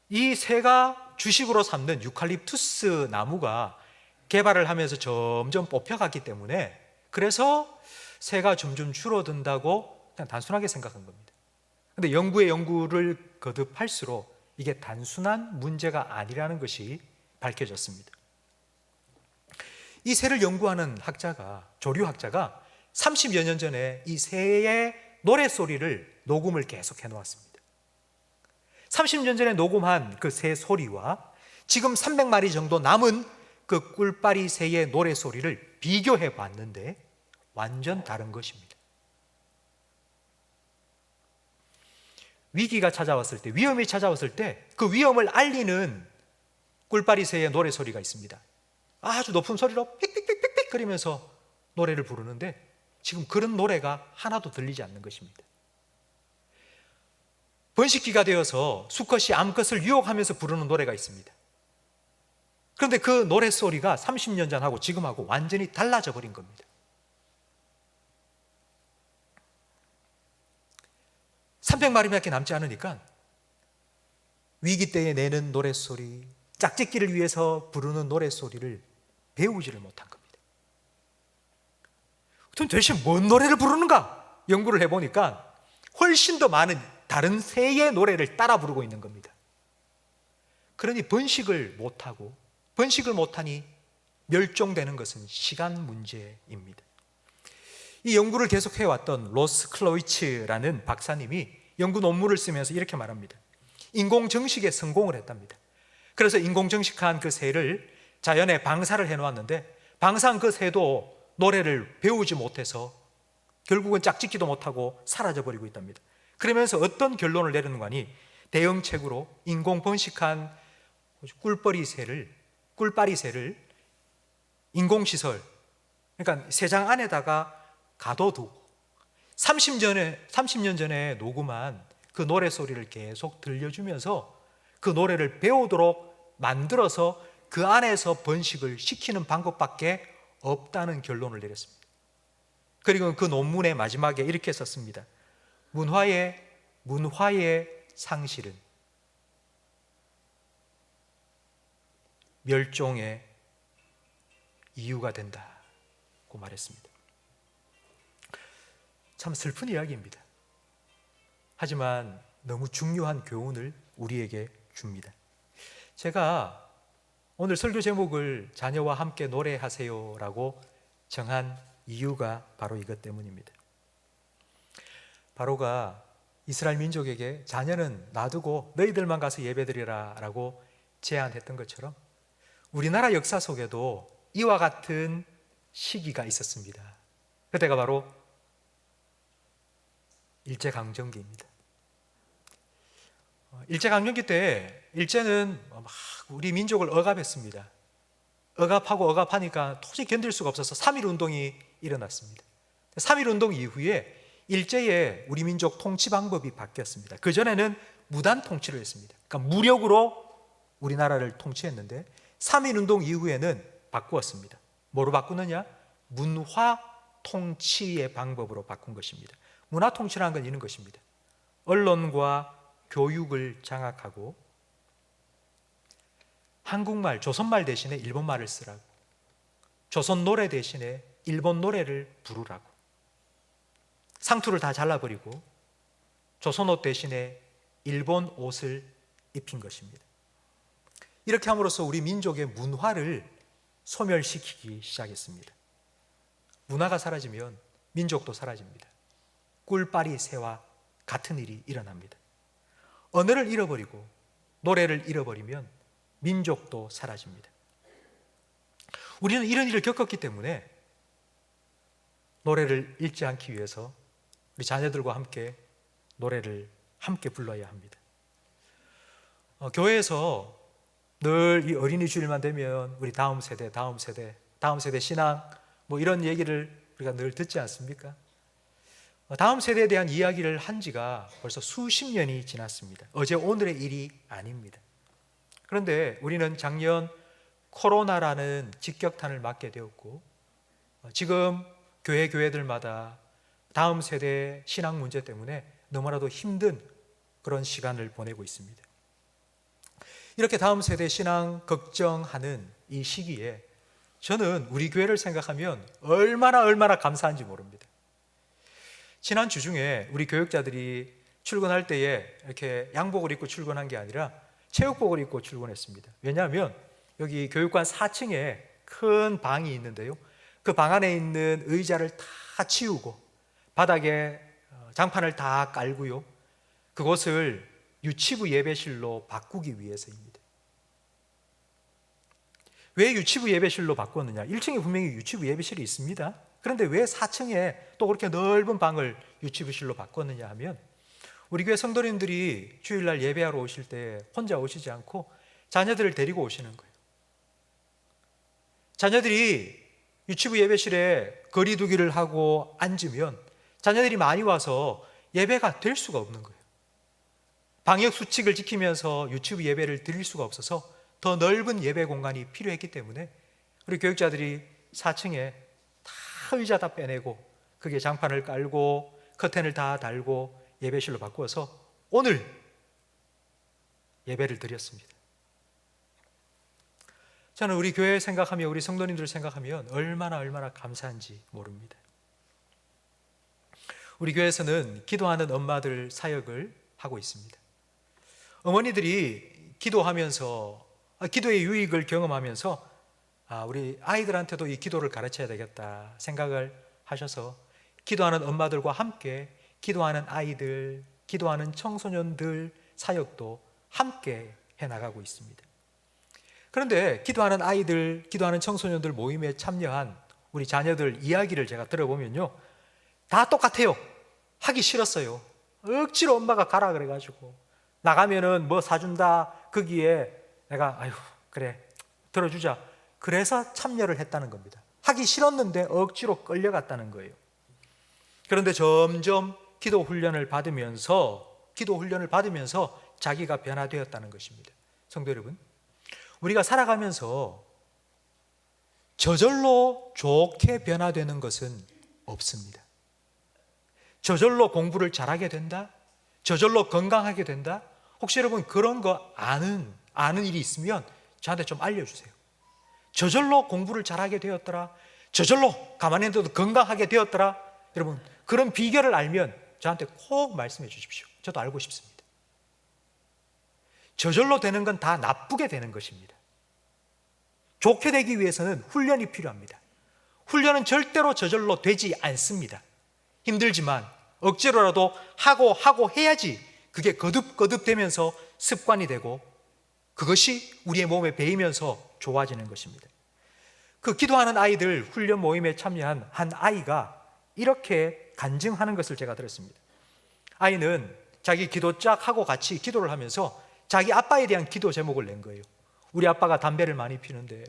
이 새가 주식으로 삼는 유칼립투스 나무가 개발을 하면서 점점 뽑혀갔기 때문에 그래서 새가 점점 줄어든다고 그냥 단순하게 생각한 겁니다. 그런데 연구를 거듭할수록 이게 단순한 문제가 아니라는 것이 밝혀졌습니다. 이 새를 연구하는 조류학자가 30여 년 전에 이 새의 노랫소리를 녹음을 계속 해놓았습니다. 30년 전에 녹음한 그 새 소리와 지금 300마리 정도 남은 그 꿀파리 새의 노랫소리를 비교해 봤는데 완전 다른 것입니다. 위기가 찾아왔을 때, 위험이 찾아왔을 때 그 위험을 알리는 꿀파리새의 노래소리가 있습니다. 아주 높은 소리로 삑삑삑삑삑 거리면서 노래를 부르는데 지금 그런 노래가 하나도 들리지 않는 것입니다. 번식기가 되어서 수컷이 암컷을 유혹하면서 부르는 노래가 있습니다. 그런데 그 노래소리가 30년 전하고 지금하고 완전히 달라져 버린 겁니다. 300마리밖에 남지 않으니까 위기 때에 내는 노래소리, 짝짓기를 위해서 부르는 노래소리를 배우지를 못한 겁니다. 그럼 도대체 뭔 노래를 부르는가? 연구를 해보니까 훨씬 더 많은 다른 새의 노래를 따라 부르고 있는 겁니다. 그러니 번식을 못하고, 번식을 못하니 멸종되는 것은 시간 문제입니다. 이 연구를 계속해왔던 로스 클로이츠라는 박사님이 연구 논문을 쓰면서 이렇게 말합니다. 인공정식에 성공을 했답니다. 그래서 인공정식한 그 새를 자연에 방사를 해놓았는데 방사한 그 새도 노래를 배우지 못해서 결국은 짝짓기도 못하고 사라져버리고 있답니다. 그러면서 어떤 결론을 내리는 거니 대형책으로 인공 번식한 꿀파리 새를 인공시설, 그러니까 새장 안에다가 가둬두고 30년 전에 녹음한 그 노래소리를 계속 들려주면서 그 노래를 배우도록 만들어서 그 안에서 번식을 시키는 방법밖에 없다는 결론을 내렸습니다. 그리고 그 논문의 마지막에 이렇게 썼습니다. 문화의 상실은 멸종의 이유가 된다고 말했습니다. 참 슬픈 이야기입니다. 하지만 너무 중요한 교훈을 우리에게 줍니다. 제가 오늘 설교 제목을 자녀와 함께 노래하세요라고 정한 이유가 바로 이것 때문입니다. 바로가 이스라엘 민족에게 자녀는 놔두고 너희들만 가서 예배드리라 라고 제안했던 것처럼 우리나라 역사 속에도 이와 같은 시기가 있었습니다. 그때가 바로 일제강점기입니다. 일제강점기 때 일제는 막 우리 민족을 억압했습니다. 억압하니까 도저히 견딜 수가 없어서 3.1운동이 일어났습니다. 3.1운동 이후에 일제의 우리 민족 통치 방법이 바뀌었습니다. 그전에는 무단 통치를 했습니다. 그러니까 무력으로 우리나라를 통치했는데 3.1운동 이후에는 바꾸었습니다. 뭐로 바꾸느냐? 문화 통치의 방법으로 바꾼 것입니다. 문화 통치라는 건 이런 것입니다. 언론과 교육을 장악하고 한국말, 조선말 대신에 일본말을 쓰라고, 조선 노래 대신에 일본 노래를 부르라고, 상투를 다 잘라버리고 조선 옷 대신에 일본 옷을 입힌 것입니다. 이렇게 함으로써 우리 민족의 문화를 소멸시키기 시작했습니다. 문화가 사라지면 민족도 사라집니다. 꿀파리 새와 같은 일이 일어납니다. 언어를 잃어버리고 노래를 잃어버리면 민족도 사라집니다. 우리는 이런 일을 겪었기 때문에 노래를 잃지 않기 위해서 우리 자녀들과 함께 노래를 함께 불러야 합니다. 교회에서 늘 이 어린이 주일만 되면 우리 다음 세대 신앙 뭐 이런 얘기를 우리가 늘 듣지 않습니까? 다음 세대에 대한 이야기를 한 지가 벌써 수십 년이 지났습니다. 어제 오늘의 일이 아닙니다. 그런데 우리는 작년 코로나라는 직격탄을 맞게 되었고 지금 교회들마다 다음 세대 신앙 문제 때문에 너무나도 힘든 그런 시간을 보내고 있습니다. 이렇게 다음 세대 신앙 걱정하는 이 시기에 저는 우리 교회를 생각하면 얼마나 감사한지 모릅니다. 지난 주 중에 우리 교육자들이 출근할 때에 이렇게 양복을 입고 출근한 게 아니라 체육복을 입고 출근했습니다. 왜냐하면 여기 교육관 4층에 큰 방이 있는데요. 그 방 안에 있는 의자를 다 치우고 바닥에 장판을 다 깔고요. 그곳을 유치부 예배실로 바꾸기 위해서입니다. 왜 유치부 예배실로 바꿨느냐? 1층에 분명히 유치부 예배실이 있습니다. 그런데 왜 4층에 또 그렇게 넓은 방을 유치부실로 바꿨느냐 하면 우리 교회 성도님들이 주일날 예배하러 오실 때 혼자 오시지 않고 자녀들을 데리고 오시는 거예요. 자녀들이 유치부 예배실에 거리두기를 하고 앉으면 자녀들이 많이 와서 예배가 될 수가 없는 거예요. 방역 수칙을 지키면서 유치부 예배를 드릴 수가 없어서 더 넓은 예배 공간이 필요했기 때문에 우리 교육자들이 4층에 다 의자 다 빼내고 거기에 장판을 깔고 커튼을 다 달고 예배실로 바꾸어서 오늘 예배를 드렸습니다. 저는 우리 교회 생각하며 우리 성도님들을 생각하면 얼마나 감사한지 모릅니다. 우리 교회에서는 기도하는 엄마들 사역을 하고 있습니다. 어머니들이 기도하면서 기도의 유익을 경험하면서 우리 아이들한테도 이 기도를 가르쳐야 되겠다 생각을 하셔서 기도하는 엄마들과 함께 기도하는 아이들, 기도하는 청소년들 사역도 함께 해나가고 있습니다. 그런데 기도하는 아이들, 기도하는 청소년들 모임에 참여한 우리 자녀들 이야기를 제가 들어보면요, 다 똑같아요. 하기 싫었어요. 억지로 엄마가 가라 그래가지고 나가면은 뭐 사준다, 거기에 내가 아유 그래 들어주자, 그래서 참여를 했다는 겁니다. 하기 싫었는데 억지로 끌려갔다는 거예요. 그런데 점점 기도 훈련을 받으면서 자기가 변화되었다는 것입니다. 성도 여러분, 우리가 살아가면서 저절로 좋게 변화되는 것은 없습니다. 저절로 공부를 잘하게 된다? 저절로 건강하게 된다? 혹시 여러분 그런 거 아는 일이 있으면 저한테 좀 알려주세요. 저절로 공부를 잘하게 되었더라, 저절로 가만히 있어도 건강하게 되었더라, 여러분 그런 비결을 알면 저한테 꼭 말씀해 주십시오. 저도 알고 싶습니다. 저절로 되는 건 다 나쁘게 되는 것입니다. 좋게 되기 위해서는 훈련이 필요합니다. 훈련은 절대로 저절로 되지 않습니다. 힘들지만 억지로라도 하고 해야지 그게 거듭 되면서 습관이 되고 그것이 우리의 몸에 배이면서 좋아지는 것입니다. 그 기도하는 아이들 훈련 모임에 참여한 한 아이가 이렇게 간증하는 것을 제가 들었습니다. 아이는 자기 기도 쫙 하고 같이 기도를 하면서 자기 아빠에 대한 기도 제목을 낸 거예요. 우리 아빠가 담배를 많이 피는데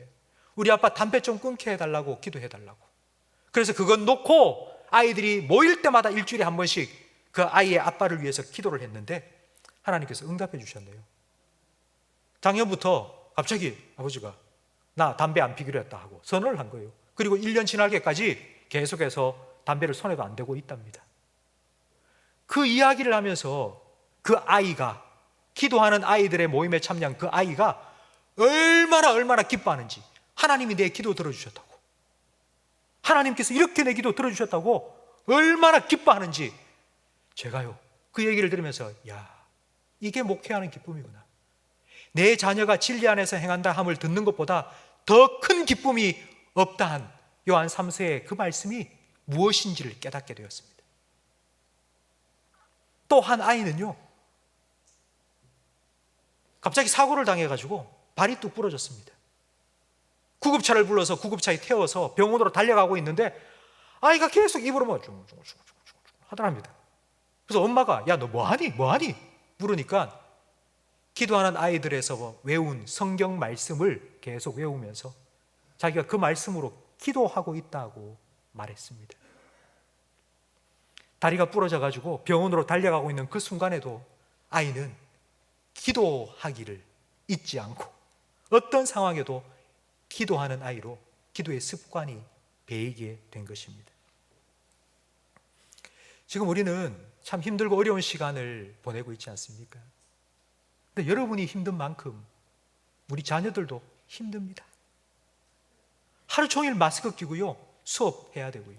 우리 아빠 담배 좀 끊게 해달라고 기도해달라고. 그래서 그건 놓고 아이들이 모일 때마다 일주일에 한 번씩 그 아이의 아빠를 위해서 기도를 했는데 하나님께서 응답해 주셨네요. 작년부터 갑자기 아버지가 나 담배 안 피기로 했다 하고 선언을 한 거예요. 그리고 1년 지나게까지 계속해서 담배를 손에도 안 대고 있답니다. 그 이야기를 하면서 그 아이가, 기도하는 아이들의 모임에 참여한 그 아이가 얼마나 기뻐하는지, 하나님이 내 기도 들어주셨다고, 하나님께서 이렇게 내 기도 들어주셨다고 얼마나 기뻐하는지 제가요 그 얘기를 들으면서 이게 목회하는 기쁨이구나. 내 자녀가 진리 안에서 행한다 함을 듣는 것보다 더 큰 기쁨이 없다 한 요한 3세의 그 말씀이 무엇인지를 깨닫게 되었습니다. 또 한 아이는요, 갑자기 사고를 당해가지고 발이 뚝 부러졌습니다. 구급차를 불러서 구급차에 태워서 병원으로 달려가고 있는데 아이가 계속 입으로만 하더랍니다. 그래서 엄마가 야 너 뭐하니? 물으니까 기도하는 아이들에서 외운 성경 말씀을 계속 외우면서 자기가 그 말씀으로 기도하고 있다고 말했습니다. 다리가 부러져가지고 병원으로 달려가고 있는 그 순간에도 아이는 기도하기를 잊지 않고 어떤 상황에도 기도하는 아이로 기도의 습관이 배이게 된 것입니다. 지금 우리는 참 힘들고 어려운 시간을 보내고 있지 않습니까? 근데 여러분이 힘든 만큼 우리 자녀들도 힘듭니다. 하루 종일 마스크 끼고요 수업해야 되고요.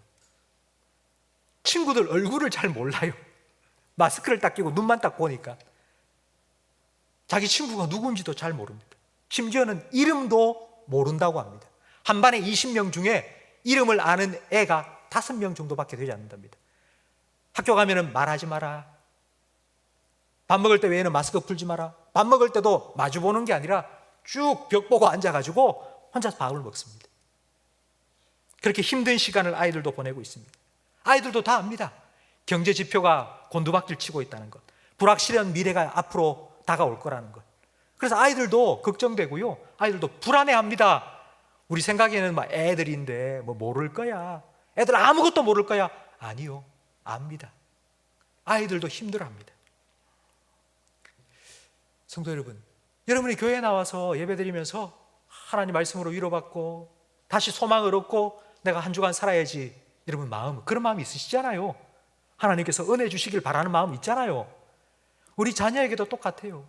친구들 얼굴을 잘 몰라요. 마스크를 딱 끼고 눈만 딱 보니까 자기 친구가 누군지도 잘 모릅니다. 심지어는 이름도 모른다고 합니다. 한 반에 20명 중에 이름을 아는 애가 5명 정도밖에 되지 않는답니다. 학교 가면은 말하지 마라, 밥 먹을 때 외에는 마스크 풀지 마라, 밥 먹을 때도 마주 보는 게 아니라 쭉 벽 보고 앉아가지고 혼자서 밥을 먹습니다. 그렇게 힘든 시간을 아이들도 보내고 있습니다. 아이들도 다 압니다. 경제 지표가 곤두박질 치고 있다는 것, 불확실한 미래가 앞으로 다가올 거라는 것. 그래서 아이들도 걱정되고요. 아이들도 불안해합니다. 우리 생각에는 막 애들인데 뭐 모를 거야. 애들 아무것도 모를 거야. 아니요. 압니다. 아이들도 힘들어합니다. 성도 여러분, 여러분이 교회에 나와서 예배드리면서 하나님 말씀으로 위로받고 다시 소망을 얻고 내가 한 주간 살아야지, 여러분 마음, 그런 마음이 있으시잖아요. 하나님께서 은혜 주시길 바라는 마음 있잖아요. 우리 자녀에게도 똑같아요.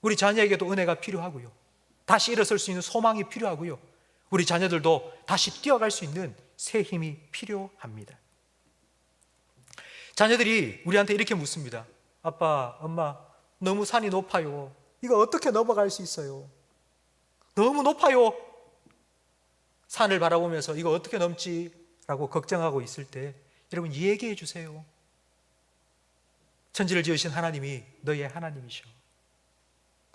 우리 자녀에게도 은혜가 필요하고요. 다시 일어설 수 있는 소망이 필요하고요. 우리 자녀들도 다시 뛰어갈 수 있는 새 힘이 필요합니다. 자녀들이 우리한테 이렇게 묻습니다. 아빠, 엄마, 너무 산이 높아요. 이거 어떻게 넘어갈 수 있어요? 너무 높아요. 산을 바라보면서 이거 어떻게 넘지? 라고 걱정하고 있을 때 여러분 얘기해 주세요. 천지를 지으신 하나님이 너희의 하나님이셔.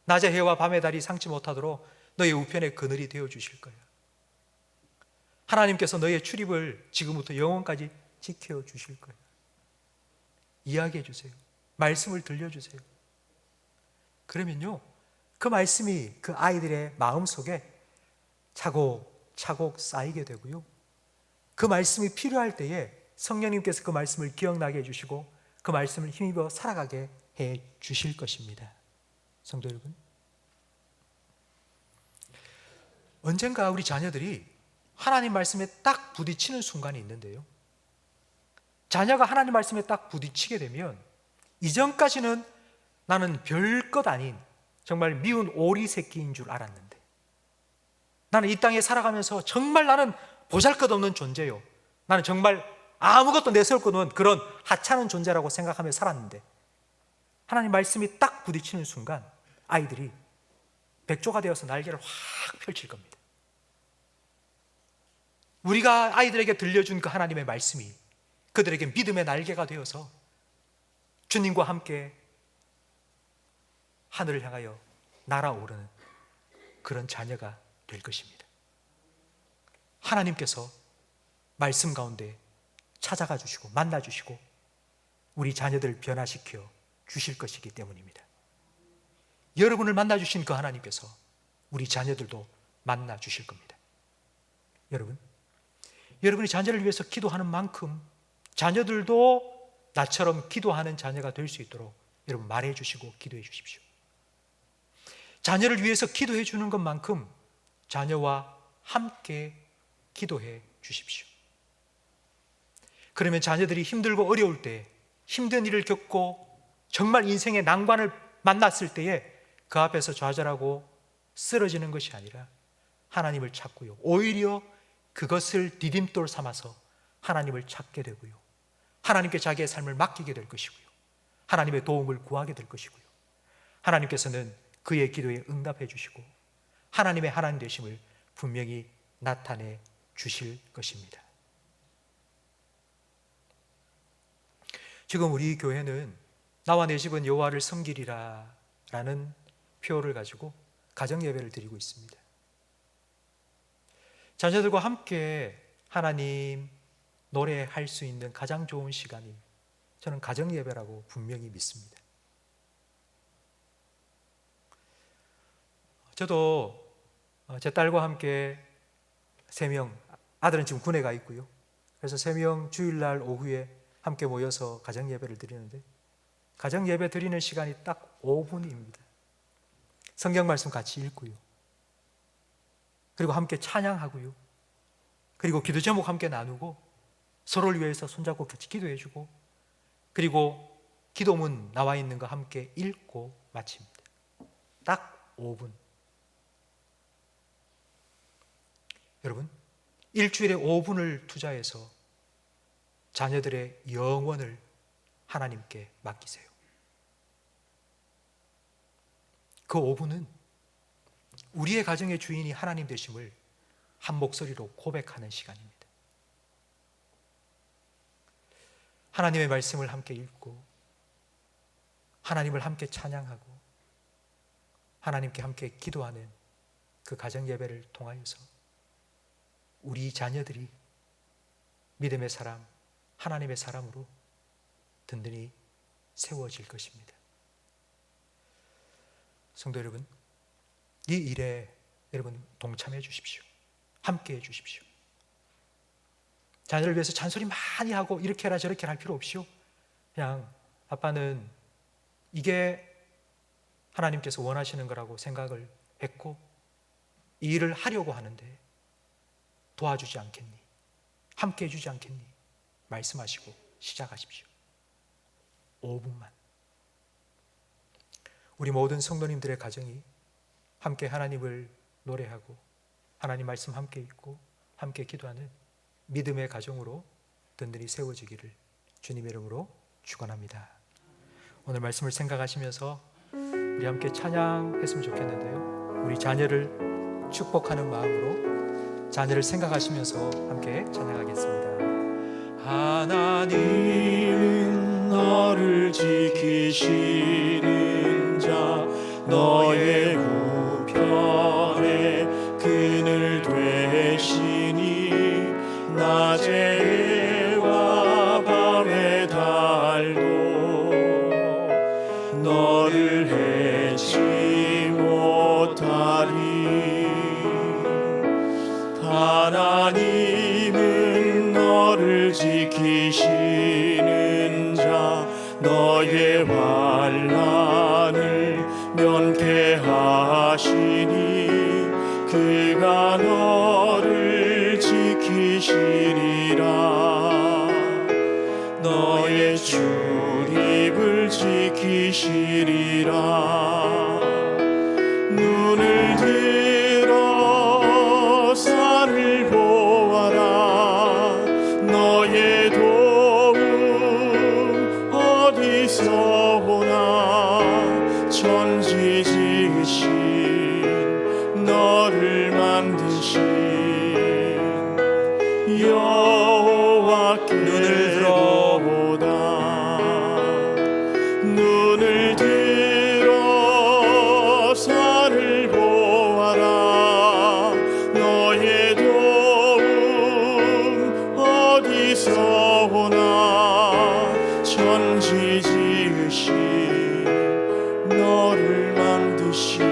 낮의 해와 밤의 달이 상치 못하도록 너희의 우편에 그늘이 되어 주실 거야. 하나님께서 너희의 출입을 지금부터 영원까지 지켜 주실 거야. 이야기해 주세요. 말씀을 들려주세요. 그러면요, 그 말씀이 그 아이들의 마음속에 차곡차곡 쌓이게 되고요, 그 말씀이 필요할 때에 성령님께서 그 말씀을 기억나게 해주시고 그 말씀을 힘입어 살아가게 해 주실 것입니다. 성도 여러분, 언젠가 우리 자녀들이 하나님 말씀에 딱 부딪히는 순간이 있는데요, 자녀가 하나님 말씀에 딱 부딪히게 되면 이전까지는 나는 별것 아닌 정말 미운 오리 새끼인 줄 알았는데, 나는 이 땅에 살아가면서 정말 나는 보잘것없는 존재요, 나는 정말 아무것도 내세울 것 없는 그런 하찮은 존재라고 생각하며 살았는데, 하나님 말씀이 딱 부딪히는 순간 아이들이 백조가 되어서 날개를 확 펼칠 겁니다. 우리가 아이들에게 들려준 그 하나님의 말씀이 그들에게 믿음의 날개가 되어서 주님과 함께 하늘을 향하여 날아오르는 그런 자녀가 될 것입니다. 하나님께서 말씀 가운데 찾아가 주시고 만나 주시고 우리 자녀들을 변화시켜 주실 것이기 때문입니다. 여러분을 만나 주신 그 하나님께서 우리 자녀들도 만나 주실 겁니다. 여러분이 자녀를 위해서 기도하는 만큼 자녀들도 나처럼 기도하는 자녀가 될 수 있도록 여러분 말해 주시고 기도해 주십시오. 자녀를 위해서 기도해 주는 것만큼 자녀와 함께 기도해 주십시오. 그러면 자녀들이 힘들고 어려울 때, 힘든 일을 겪고 정말 인생의 난관을 만났을 때에 그 앞에서 좌절하고 쓰러지는 것이 아니라 하나님을 찾고요, 오히려 그것을 디딤돌 삼아서 하나님을 찾게 되고요, 하나님께 자기의 삶을 맡기게 될 것이고요, 하나님의 도움을 구하게 될 것이고요, 하나님께서는 그의 기도에 응답해 주시고 하나님의 하나님 되심을 분명히 나타내 주실 것입니다. 지금 우리 교회는 나와 내 집은 여호와를 섬기리라 라는 표어를 가지고 가정 예배를 드리고 있습니다. 자녀들과 함께 하나님 노래할 수 있는 가장 좋은 시간이 저는 가정 예배라고 분명히 믿습니다. 저도 제 딸과 함께 3명, 아들은 지금 군에 가 있고요, 그래서 3명 주일날 오후에 함께 모여서 가정 예배를 드리는데, 가정 예배 드리는 시간이 딱 5분입니다. 성경 말씀 같이 읽고요, 그리고 함께 찬양하고요, 그리고 기도 제목 함께 나누고 서로를 위해서 손잡고 같이 기도해 주고, 그리고 기도문 나와 있는 거 함께 읽고 마칩니다. 딱 5분. 여러분, 일주일에 5분을 투자해서 자녀들의 영혼을 하나님께 맡기세요. 그 5분은 우리의 가정의 주인이 하나님 되심을 한 목소리로 고백하는 시간입니다. 하나님의 말씀을 함께 읽고 하나님을 함께 찬양하고 하나님께 함께 기도하는 그 가정 예배를 통하여서 우리 자녀들이 믿음의 사람, 하나님의 사람으로 든든히 세워질 것입니다. 성도 여러분, 이 일에 여러분 동참해 주십시오. 함께 해 주십시오. 자녀를 위해서 잔소리 많이 하고 이렇게 해라 저렇게 할 필요 없이요. 그냥 아빠는 이게 하나님께서 원하시는 거라고 생각을 했고 이 일을 하려고 하는데 도와주지 않겠니? 함께 해주지 않겠니? 말씀하시고 시작하십시오. 5분만. 우리 모든 성도님들의 가정이 함께 하나님을 노래하고 하나님 말씀 함께 읽고 함께 기도하는 믿음의 가정으로 든든히 세워지기를 주님의 이름으로 축원합니다. 오늘 말씀을 생각하시면서 우리 함께 찬양했으면 좋겠는데요. 우리 자녀를 축복하는 마음으로 자녀를 생각하시면서 함께 찬양하겠습니다. 하나님은 너를 지키시는 자 너의 우편에 그늘 되시니 낮의 해와 밤의 달도 너를 해치 못하리. 하나님은 너를 지키시는 자 너의 환난을 면케하시니 그가 너를 지키시리라. 너의 출입을 지키시리라. 눈을 들어 산을 보아라. 너의 도움 어디서 오나. 천지 지으신 너를 만드신 여호와께 눈을 들어보다. 눈을 들어 산을 보아라. 너의 도움 어디서 오나. 천지 지으신 너를 만드신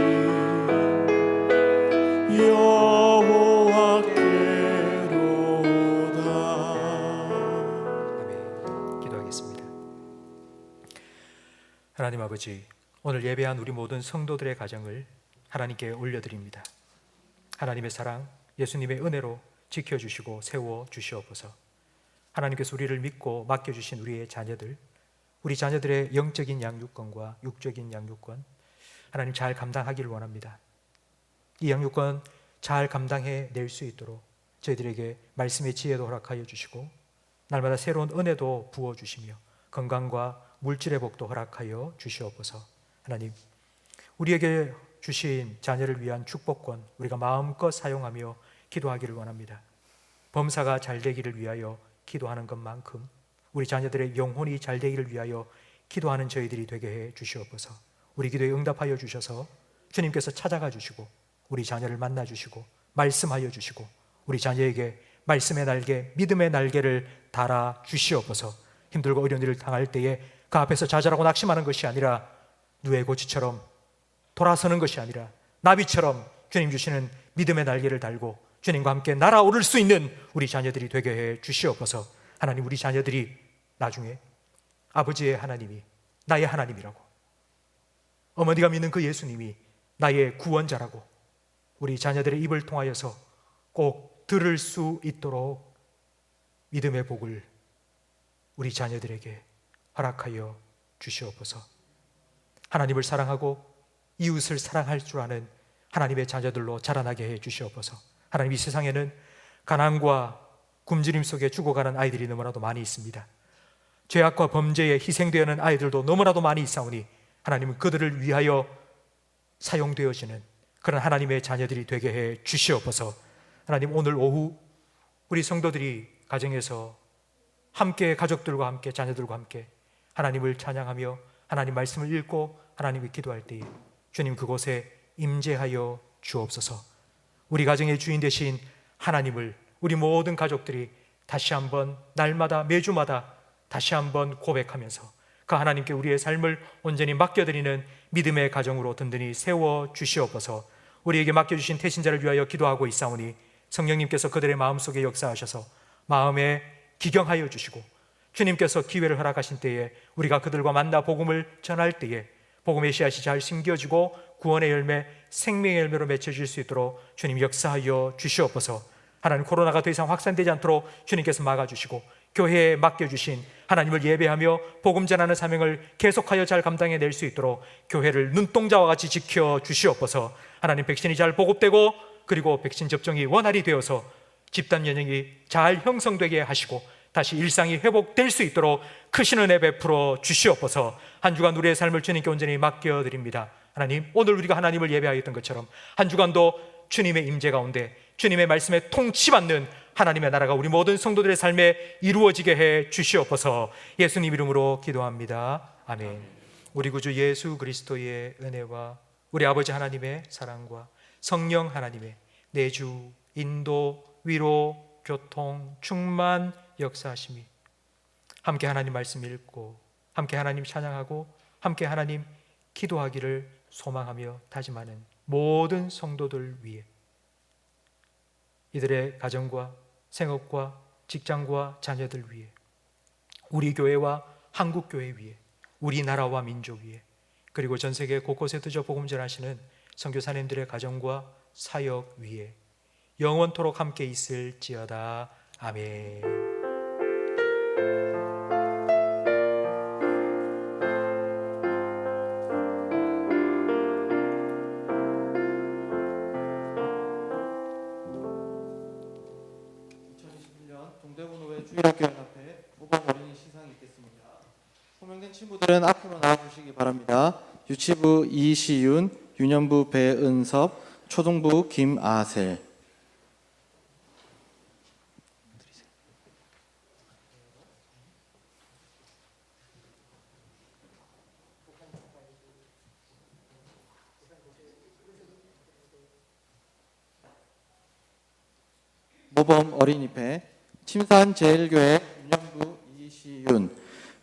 여호와께로다. 아멘. 기도하겠습니다. 하나님 아버지, 오늘 예배한 우리 모든 성도들의 가정을 하나님께 올려드립니다. 하나님의 사랑, 예수님의 은혜로 지켜주시고 세워주시옵소서. 하나님께서 우리를 믿고 맡겨주신 우리의 자녀들, 우리 자녀들의 영적인 양육권과 육적인 양육권 하나님 잘 감당하기를 원합니다. 이 양육권 잘 감당해 낼 수 있도록 저희들에게 말씀의 지혜도 허락하여 주시고 날마다 새로운 은혜도 부어주시며 건강과 물질의 복도 허락하여 주시옵소서. 하나님, 우리에게 주신 자녀를 위한 축복권 우리가 마음껏 사용하며 기도하기를 원합니다. 범사가 잘 되기를 위하여 기도하는 것만큼 우리 자녀들의 영혼이 잘 되기를 위하여 기도하는 저희들이 되게 해 주시옵소서. 우리 기도에 응답하여 주셔서 주님께서 찾아가 주시고 우리 자녀를 만나 주시고 말씀하여 주시고 우리 자녀에게 말씀의 날개, 믿음의 날개를 달아 주시옵소서. 힘들고 어려운 일을 당할 때에 그 앞에서 좌절하고 낙심하는 것이 아니라 누에 고치처럼 돌아서는 것이 아니라 나비처럼 주님 주시는 믿음의 날개를 달고 주님과 함께 날아오를 수 있는 우리 자녀들이 되게 해 주시옵소서. 하나님, 우리 자녀들이 나중에 아버지의 하나님이 나의 하나님이라고, 어머니가 믿는 그 예수님이 나의 구원자라고 우리 자녀들의 입을 통하여서 꼭 들을 수 있도록 믿음의 복을 우리 자녀들에게 허락하여 주시옵소서. 하나님을 사랑하고 이웃을 사랑할 줄 아는 하나님의 자녀들로 자라나게 해 주시옵소서. 하나님, 이 세상에는 가난과 굶주림 속에 죽어가는 아이들이 너무나도 많이 있습니다. 죄악과 범죄에 희생되어는 아이들도 너무나도 많이 있사오니 하나님은 그들을 위하여 사용되어지는 그런 하나님의 자녀들이 되게 해 주시옵소서. 하나님, 오늘 오후 우리 성도들이 가정에서 함께 가족들과 함께 자녀들과 함께 하나님을 찬양하며 하나님 말씀을 읽고 하나님께 기도할 때에 주님 그곳에 임재하여 주옵소서. 우리 가정의 주인 되신 하나님을 우리 모든 가족들이 다시 한번 날마다 매주마다 다시 한번 고백하면서 그 하나님께 우리의 삶을 온전히 맡겨드리는 믿음의 가정으로 든든히 세워 주시옵소서. 우리에게 맡겨주신 태신자를 위하여 기도하고 있사오니 성령님께서 그들의 마음속에 역사하셔서 마음에 기경하여 주시고 주님께서 기회를 허락하신 때에 우리가 그들과 만나 복음을 전할 때에 복음의 씨앗이 잘 심겨지고 구원의 열매, 생명의 열매로 맺혀질 수 있도록 주님 역사하여 주시옵소서. 하나님, 코로나가 더 이상 확산되지 않도록 주님께서 막아주시고 교회에 맡겨주신 하나님을 예배하며 복음 전하는 사명을 계속하여 잘 감당해낼 수 있도록 교회를 눈동자와 같이 지켜주시옵소서. 하나님, 백신이 잘 보급되고 그리고 백신 접종이 원활히 되어서 집단 면역이 잘 형성되게 하시고 다시 일상이 회복될 수 있도록 크신 은혜 베풀어 주시옵소서. 한 주간 우리의 삶을 주님께 온전히 맡겨드립니다. 하나님, 오늘 우리가 하나님을 예배하였던 것처럼 한 주간도 주님의 임재 가운데 주님의 말씀에 통치받는 하나님의 나라가 우리 모든 성도들의 삶에 이루어지게 해 주시옵소서. 예수님 이름으로 기도합니다. 아멘. 우리 구주 예수 그리스도의 은혜와 우리 아버지 하나님의 사랑과 성령 하나님의 내주, 인도, 위로, 교통, 충만, 역사하심이 함께 하나님 말씀 읽고 함께 하나님 찬양하고 함께 하나님 기도하기를 소망하며 다짐하는 모든 성도들 위해, 이들의 가정과 생업과 직장과 자녀들 위해, 우리 교회와 한국 교회 위해, 우리나라와 민족 위해, 그리고 전 세계 곳곳에 드저 복음 전하시는 선교사님들의 가정과 사역 위해 영원토록 함께 있을지어다. 아멘. 주일학교연합회 모범 어린이 시상이 있겠습니다. 호명된 친구들은 앞으로 나와주시기 바랍니다. 유치부 이시윤, 유년부 배은섭, 초등부 김아셀. 모범 어린이패 침산제일교회 유년부 이시윤.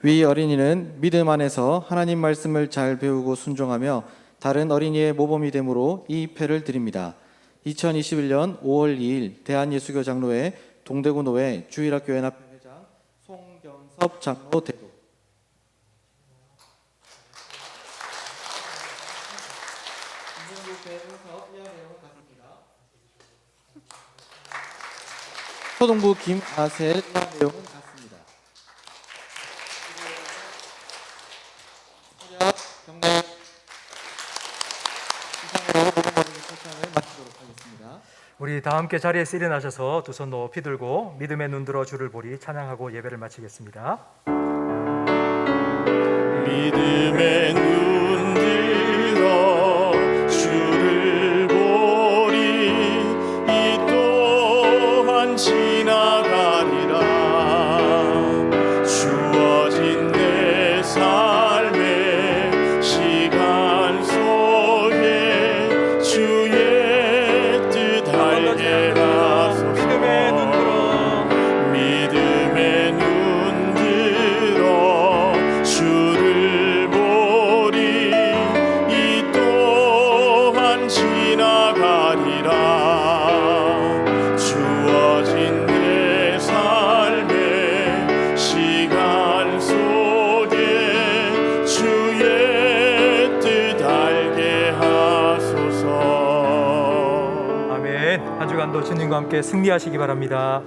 위 어린이는 믿음 안에서 하나님 말씀을 잘 배우고 순종하며 다른 어린이의 모범이 되므로 이 패를 드립니다. 2021년 5월 2일 대한예수교 장로회 동대구 노회 주일학교 연합회 회장 송경섭 장로 대도. 초등부 김아셀 내용은 같습니다. 경례 이상으로 모범어린이 소창을 마치도록 하겠습니다. 우리 다 함께 자리에서 일어나셔서 두 손 높이 들고 믿음의 눈들어 주를 보리 찬양하고 예배를 마치겠습니다. 믿음의 눈 들어 주를 보리 이 또한 지나가리라 주어진 내 삶의 시간 속에 주의 뜻 알게 하소서. 믿음의 눈 들어 주를 보리 이 또한 지나가리라 주어진 내 삶의 시간 속에 주의 뜻 알게 하소서. 아멘. 한 주간도 주님과 함께 승리하시기 바랍니다.